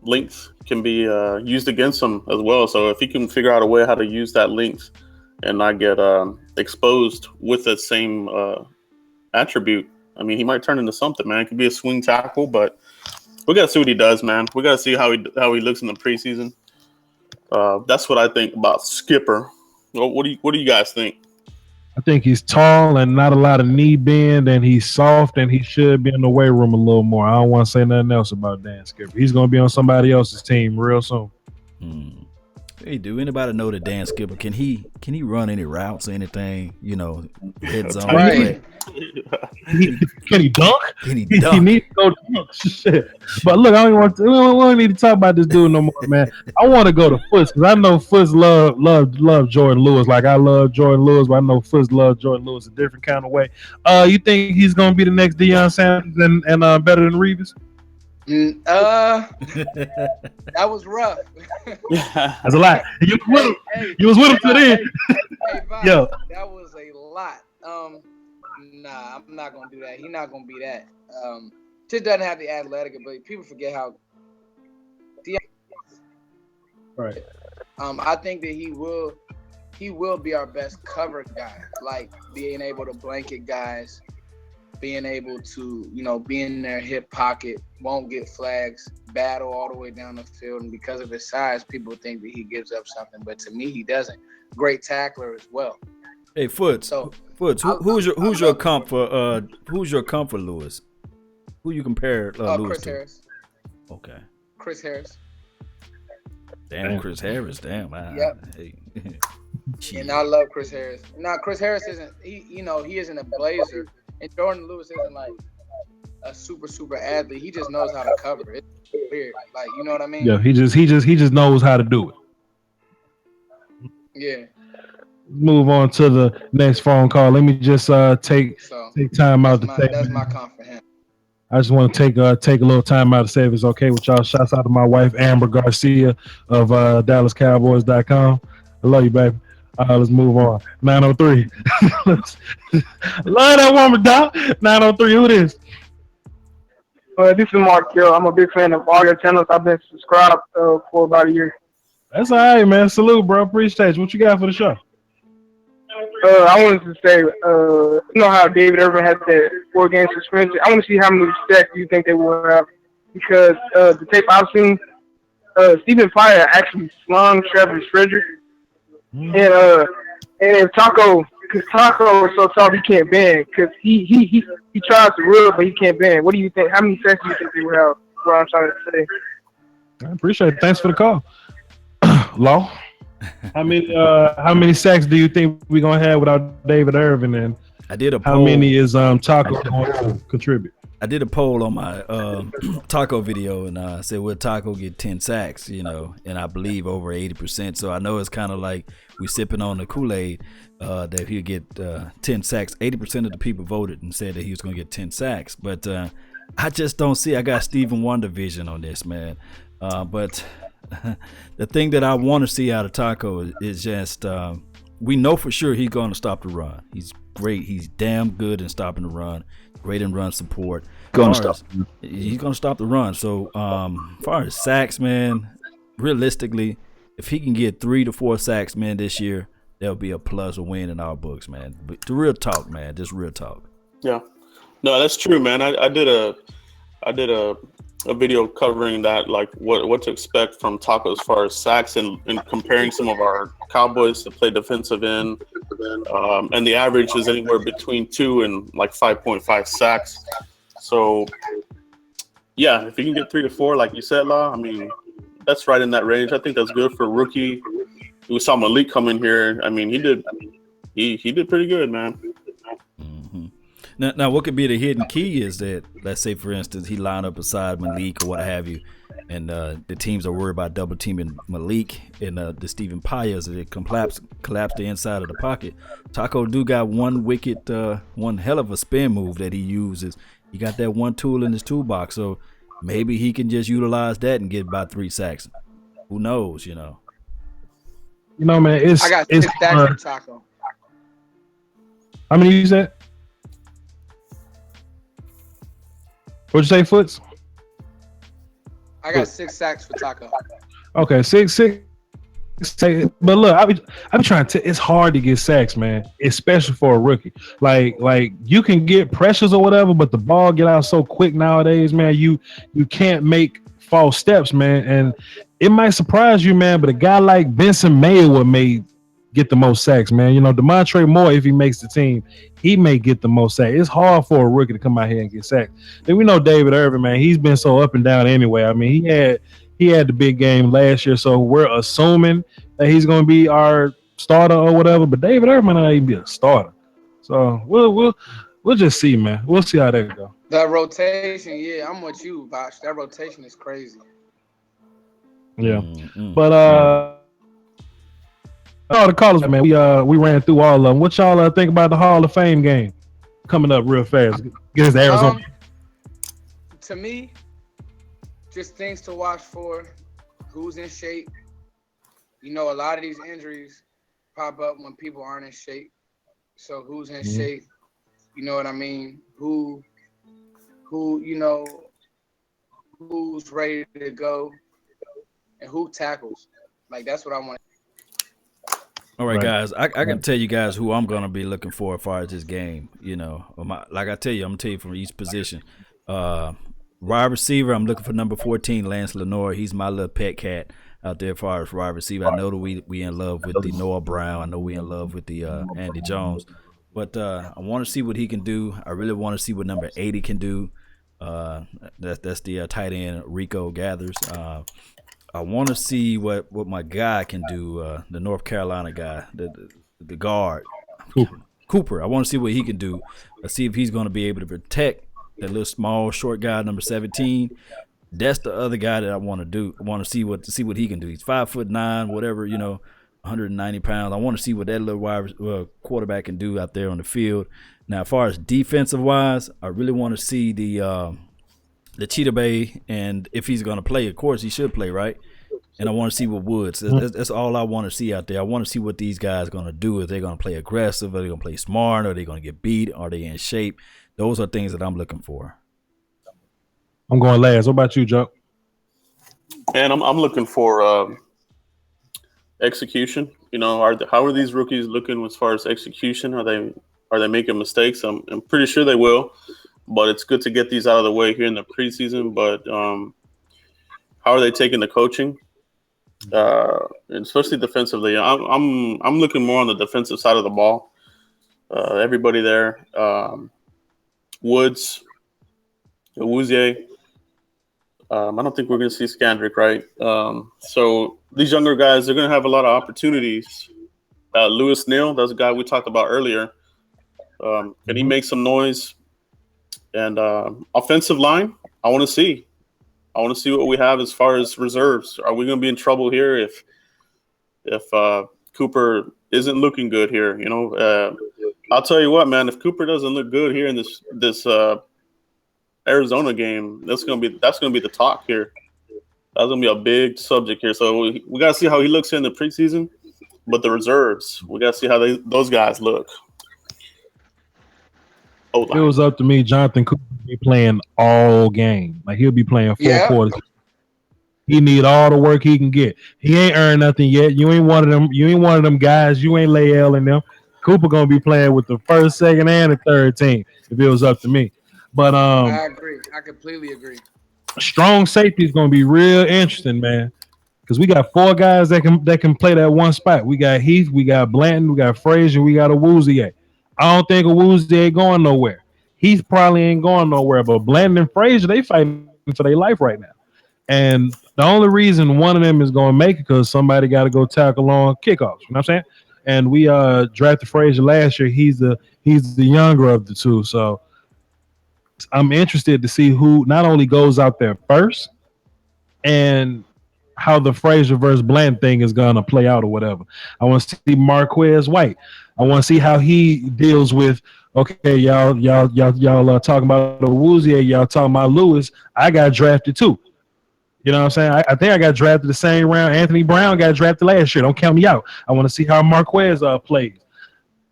length can be used against him as well. So if he can figure out a way how to use that length and not get exposed with that same attribute, he might turn into something, man. It could be a swing tackle, but we got to see what he does, man. We got to see how he looks in the preseason. That's what I think about Skipper. What do you guys think? I think he's tall and not a lot of knee bend, and he's soft, and he should be in the weight room a little more. I don't want to say nothing else about Dan Skipper. He's going to be on somebody else's team real soon. Hey, do anybody know that Dan Skipper can he run any routes or anything? Head zone. Right. Can he dunk? Can he He dunk? needs to go dunk. Shit. But look, I don't want to. We don't need to talk about this dude no more, man. I want to go to Foots because I know Foots love Jordan Lewis like I love Jordan Lewis, but I know Foots love Jordan Lewis a different kind of way. You think he's gonna be the next Deion Sanders and better than Reeves? That was rough. That's a lot. You was with him to the end. Voch, Yo. that was a lot. Nah, I'm not gonna do that. He's not gonna be that. Just doesn't have the athletic ability. People forget how. Right. I think that he will be our best cover guy, like being able to blanket guys, being able to, be in their hip pocket, won't get flags, battle all the way down the field. And because of his size, people think that he gives up something. But to me, he doesn't. Great tackler as well. Hey, Foots. Who's your comp for Lewis? Who you compare Lewis Chris to? Harris. Okay. Chris Harris. Damn, Chris Harris. Damn. Yep. Hey. And I love Chris Harris. Now, Chris Harris isn't. He isn't a blazer. And Jordan Lewis isn't like a super athlete. He just knows how to cover. It's weird. Like, you know what I mean? Yeah, he just knows how to do it. Yeah. Move on to the next phone call. Let me just take time out to say. That's my comp for him. I just want to take a little time out to say if it's okay with y'all. Shouts out to my wife Amber Garcia of DallasCowboys.com. I love you, baby. Let's move on. 903. Love that woman, Doc. 903. Who this? This is Mark Hill. I'm a big fan of all your channels. I've been subscribed for about a year. That's all right, man. Salute, bro. Appreciate you. What you got for the show? I wanted to say, you know how David Irvin had that 4-game suspension? I want to see how many sacks you think they will have, because the tape I've seen, Stephen Fire actually slung Travis Frederick. And if Taco, because Taco is so tall he can't bend, because he tries to run but he can't bend. What do you think? How many sacks do you think they will have? What I'm trying to say. I appreciate it. Thanks for the call. Law. How many sacks do you think we're gonna have without David Irvin? And I did a poll. How many is Taco going to contribute? I did a poll on my Taco video, and I said, will Taco get 10 sacks, and I believe over 80%. So I know it's kind of like we sipping on the Kool-Aid that he'll get 10 sacks. 80% of the people voted and said that he was going to get 10 sacks. But I just don't see. I got Stephen Wonder vision on this, man. But the thing that I want to see out of Taco is just we know for sure he's going to stop the run. He's great. He's damn good in stopping the run. Great in run support. He's going to stop the run. So as far as sacks, man, realistically, if he can get 3 to 4 sacks, man, this year, that'll be a plus, a win in our books, man. But the real talk, man, just real talk. Yeah, no, that's true, man. I did a video covering that, like what to expect from Taco as far as sacks, and comparing some of our Cowboys to play defensive end, and the average is anywhere between 2 and like 5.5 sacks. So yeah, if you can get 3 to 4, like you said, Law, I mean, that's right in that range. I think that's good for a rookie. We saw Malik come in here. I mean, he did pretty good, man. Mm-hmm. Now, what could be the hidden key is that, let's say, for instance, he lined up beside Malik or what have you, and the teams are worried about double teaming Malik and the Stephen Payas that collapse the inside of the pocket. Taco do got one hell of a spin move that he uses. He got that one tool in his toolbox, so maybe he can just utilize that and get about 3 sacks. Who knows, You know, man, I got 6 sacks for Taco. How many you said? What'd you say, Foots? I got 6 sacks for Taco. Okay, six. But look, I'm trying to. It's hard to get sacks, man, especially for a rookie. Like you can get pressures or whatever, but the ball get out so quick nowadays, man. You can't make false steps, man. And it might surprise you, man, but a guy like Benson Mayowa may get the most sacks, man. DeMontre Moore, if he makes the team, he may get the most sacks. It's hard for a rookie to come out here and get sacks. Then we know David Irvin, man. He's been so up and down anyway. I mean, he had the big game last year, so we're assuming that he's going to be our starter or whatever. But David Irvin might not even be a starter. So we'll just see, man. We'll see how that goes. That rotation, yeah, I'm with you, Voch. That rotation is crazy. Yeah, but all the callers, man. We ran through all of them. What y'all think about the Hall of Fame game coming up real fast? Get us to Arizona. To me, just things to watch for. Who's in shape? A lot of these injuries pop up when people aren't in shape. So who's in shape? You know what I mean? Who who's ready to go, and who tackles. Like, that's what I want. All right, guys, I can tell you guys who I'm going to be looking for as far as this game. Like I tell you, I'm going to tell you from each position. Wide receiver, I'm looking for number 14, Lance Lenore. He's my little pet cat out there as far as wide receiver. I know that we in love with the Noah Brown. I know we in love with the Andy Jones. But I want to see what he can do. I really want to see what number 80 can do. That's the tight end, Rico Gathers. I want to see what my guy can do, the North Carolina guy, the guard, Cooper. I want to see what he can do. Let's see if he's going to be able to protect that little small short guy, number 17. That's the other guy that I want to do. I want to see what he can do. He's 5'9", whatever, 190 pounds. I want to see what that little quarterback can do out there on the field. Now, as far as defensive wise, I really want to see the the Cheetah Bay, and if he's going to play, of course he should play, right? And I want to see what Woods. That's all I want to see out there. I want to see what these guys are going to do. If they're going to play aggressive, are they going to play smart? Are they going to get beat? Are they in shape? Those are things that I'm looking for. I'm going last. What about you, Joe? And I'm looking for execution. You know, how are these rookies looking as far as execution? Are they making mistakes? I'm pretty sure they will, but it's good to get these out of the way here in the preseason. But how are they taking the coaching, and especially defensively? I'm looking more on the defensive side of the ball. Everybody there, Woods, Awuzie. I don't think we're going to see Skandrick, right? So these younger guys, they're going to have a lot of opportunities. Lewis Neal, that's a guy we talked about earlier. Can he make some noise? And offensive line, I want to see what we have as far as reserves. Are we going to be in trouble here if Cooper isn't looking good here? You know, I'll tell you what, man. If Cooper doesn't look good here in this Arizona game, that's gonna be the talk here. That's gonna be a big subject here. So we gotta see how he looks in the preseason, but the reserves, we gotta see how those guys look. If it was up to me, Jonathan Cooper would be playing all game. Like he'll be playing 4 quarters. He need all the work he can get. He ain't earned nothing yet. You ain't one of them. You ain't one of them guys. You ain't Leal and them. Cooper gonna be playing with the first, second, and the third team. If it was up to me. But I agree. I completely agree. Strong safety is going to be real interesting, man. Because we got 4 guys that can play that one spot. We got Heath, we got Blanton, we got Frazier, we got Awuzie. I don't think Awuzie ain't going nowhere. Heath probably ain't going nowhere. But Blanton and Frazier, they fighting for their life right now. And the only reason one of them is going to make it because somebody got to go tackle on kickoffs. You know what I'm saying? And we drafted Frazier last year. He's the younger of the two. So I'm interested to see who not only goes out there first and how the Frazier versus Bland thing is going to play out or whatever. I want to see Marquez White. I want to see how he deals with, okay, y'all talking about Awuzie, y'all talking about Lewis. I got drafted too. You know what I'm saying? I think I got drafted the same round. Anthony Brown got drafted last year. Don't count me out. I want to see how Marquez plays.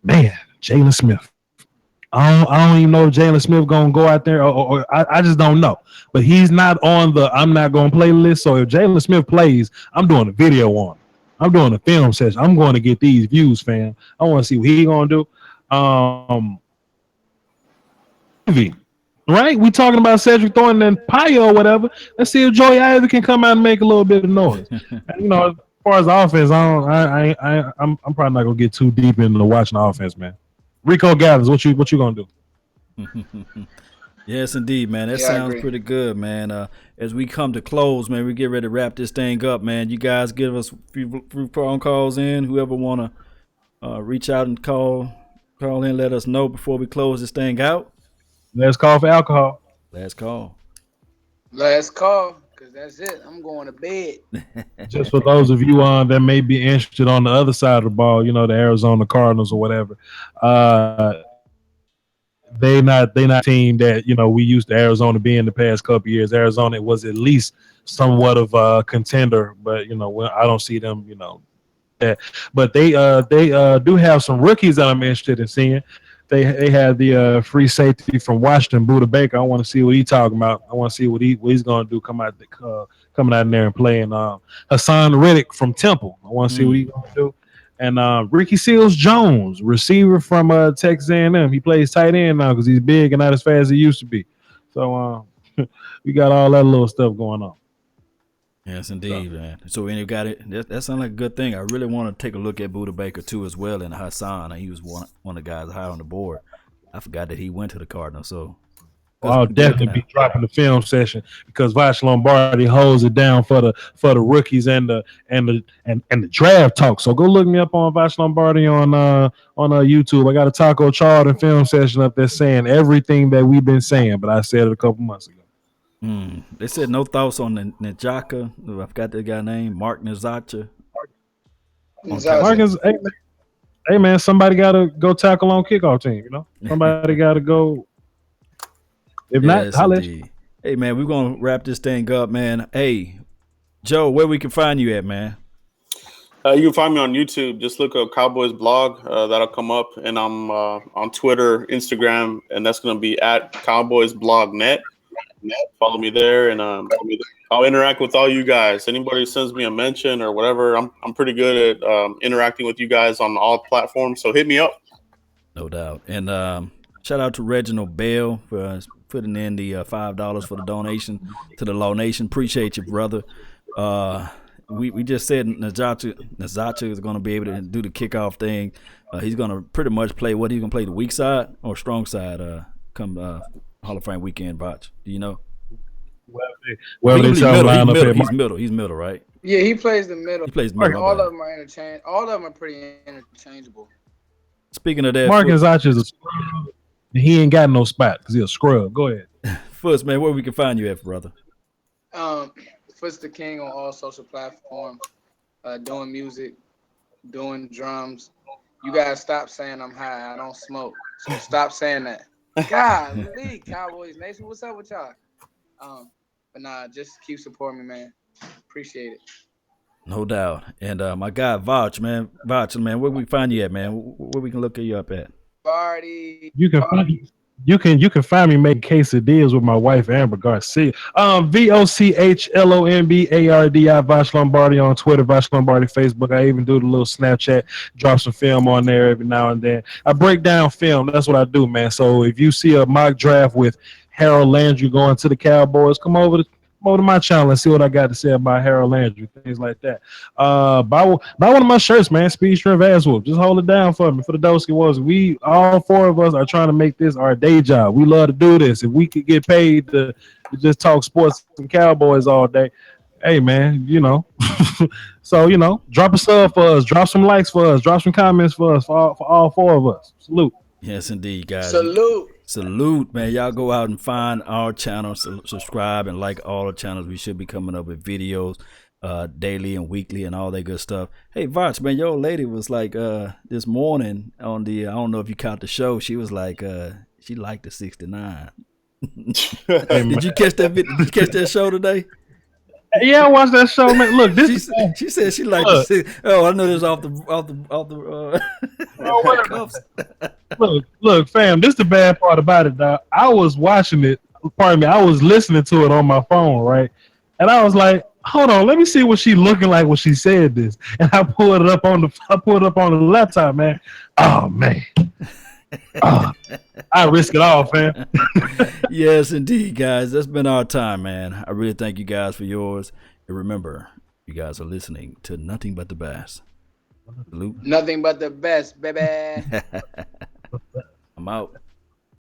Man, Jaylen Smith. I don't even know if Jaylen Smith gonna go out there, or I just don't know. But he's not on the I'm not gonna play list. So if Jaylen Smith plays, I'm doing a video on him. I'm doing a film session. I'm going to get these views, fam. I want to see what he gonna do. Right? We talking about Cedric Thornton and Pio or whatever. Let's see if Joey Ivy can come out and make a little bit of noise. You know, as far as the offense, I'm probably not gonna get too deep into watching the offense, man. Rico Gathers, what you gonna do? Yes, indeed, man. That sounds pretty good, man. As we come to close, man, we get ready to wrap this thing up, man. You guys give us a few phone calls in. Whoever want to reach out and call in, let us know before we close this thing out. Let's call for alcohol. Last call. Last call, because that's it. I'm going to bed. Just for those of you that may be interested on the other side of the ball, you know, the Arizona Cardinals or whatever. They not a team that, you know, we used to Arizona be in the past couple of years. Arizona was at least somewhat of a contender, but you know, I don't see them, you know, that. But they do have some rookies that I'm interested in seeing. They have the free safety from Washington, Buda Baker. I want to see what he's talking about. I want to see what he's going to do coming out in there and playing. Hassan Riddick from Temple. I want to see what he's going to do. And Ricky Seals-Jones, receiver from Texas A&M. He plays tight end now because he's big and not as fast as he used to be. So we got all that little stuff going on. Yes, indeed, man. So when you got it, that sounds like a good thing. I really want to take a look at Buda Baker too as well, and Hassan. He was one of the guys high on the board. I forgot that he went to the Cardinals. So I'll definitely be dropping the film session because Voch Lombardi holds it down for the rookies and the draft talk. So go look me up on Voch Lombardi on YouTube. I got a Taco Charlton film session up there saying everything that we've been saying, but I said it a couple months ago. They said no thoughts on the Njaka. I forgot that guy name. Mark Nzacha. Marcus, hey man, somebody got to go tackle on kickoff team. You know, somebody got to go. If not, holla. Hey, man, we're going to wrap this thing up, man. Hey, Joe, where we can find you at, man? You can find me on YouTube. Just look up Cowboys blog. That'll come up. And I'm on Twitter, Instagram, and that's going to be at Cowboys Blog Net. Follow me there, and I'll interact with all you guys. Anybody who sends me a mention or whatever, I'm pretty good at interacting with you guys on all platforms. So hit me up. No doubt. And shout out to Reginald Bell for putting in the $5 for the donation to the Law Nation. Appreciate you, brother. We just said Nazacha is going to be able to do the kickoff thing. He's going to pretty much play what he's going to play, the weak side or strong side come Hall of Fame weekend, Voch. Do you know? Well, he's middle, right? Yeah, he plays the middle. He plays middle. All of them are interchangeable. All of them are pretty interchangeable. Speaking of that, Marcus Zacha is a scrub. He ain't got no spot because he's a scrub. Go ahead. Foots, man, where we can find you at, brother? Foots the King on all social platforms, doing music, doing drums. You guys stop saying I'm high. I don't smoke. So stop saying that. Golly, Cowboys Nation, what's up with y'all? But nah, just keep supporting me, man. Appreciate it. No doubt. And my guy Voch, man, where we find you at, man? Where we can look you up at? Lombardi. You can find me making quesadillas with my wife Amber Garcia. VochLombardi, Voch Lombardi on Twitter, Voch Lombardi Facebook. I even do the little Snapchat, drop some film on there every now and then. I break down film. That's what I do, man. So if you see a mock draft with Harold Landry going to the Cowboys, come over to my channel and see what I got to say about Harold Landry, things like that. Buy one of my shirts, man. Speed Shrimp Ass Whoop. Just hold it down for me. For the Dosky Wars, we all four of us are trying to make this our day job. We love to do this. If we could get paid to just talk sports and Cowboys all day, hey man, so drop a sub for us, drop some likes for us, drop some comments for us, for all four of us. Salute. Yes, indeed, guys. Salute, man. Y'all go out and find our channel, subscribe, and like all the channels. We should be coming up with videos daily and weekly and all that good stuff. Hey, Voch, man, your old lady was like this morning on the, I don't know if you caught the show, she was like, she liked the 69. Did you catch that video? Did you catch that show today? Yeah, I watched that show, man. Look, she said she liked the 6. Oh, I know this off the Look, fam, this is the bad part about it, dog. I was watching it, I was listening to it on my phone, right? And I was like, hold on, let me see what she looking like when she said this. And I pulled it up on the laptop, man. Oh man. I risk it all, fam. Yes, indeed, guys. That's been our time, man. I really thank you guys for yours. And remember, you guys are listening to Nothing But the Best. Salute. Nothing but the best, baby. I'm out.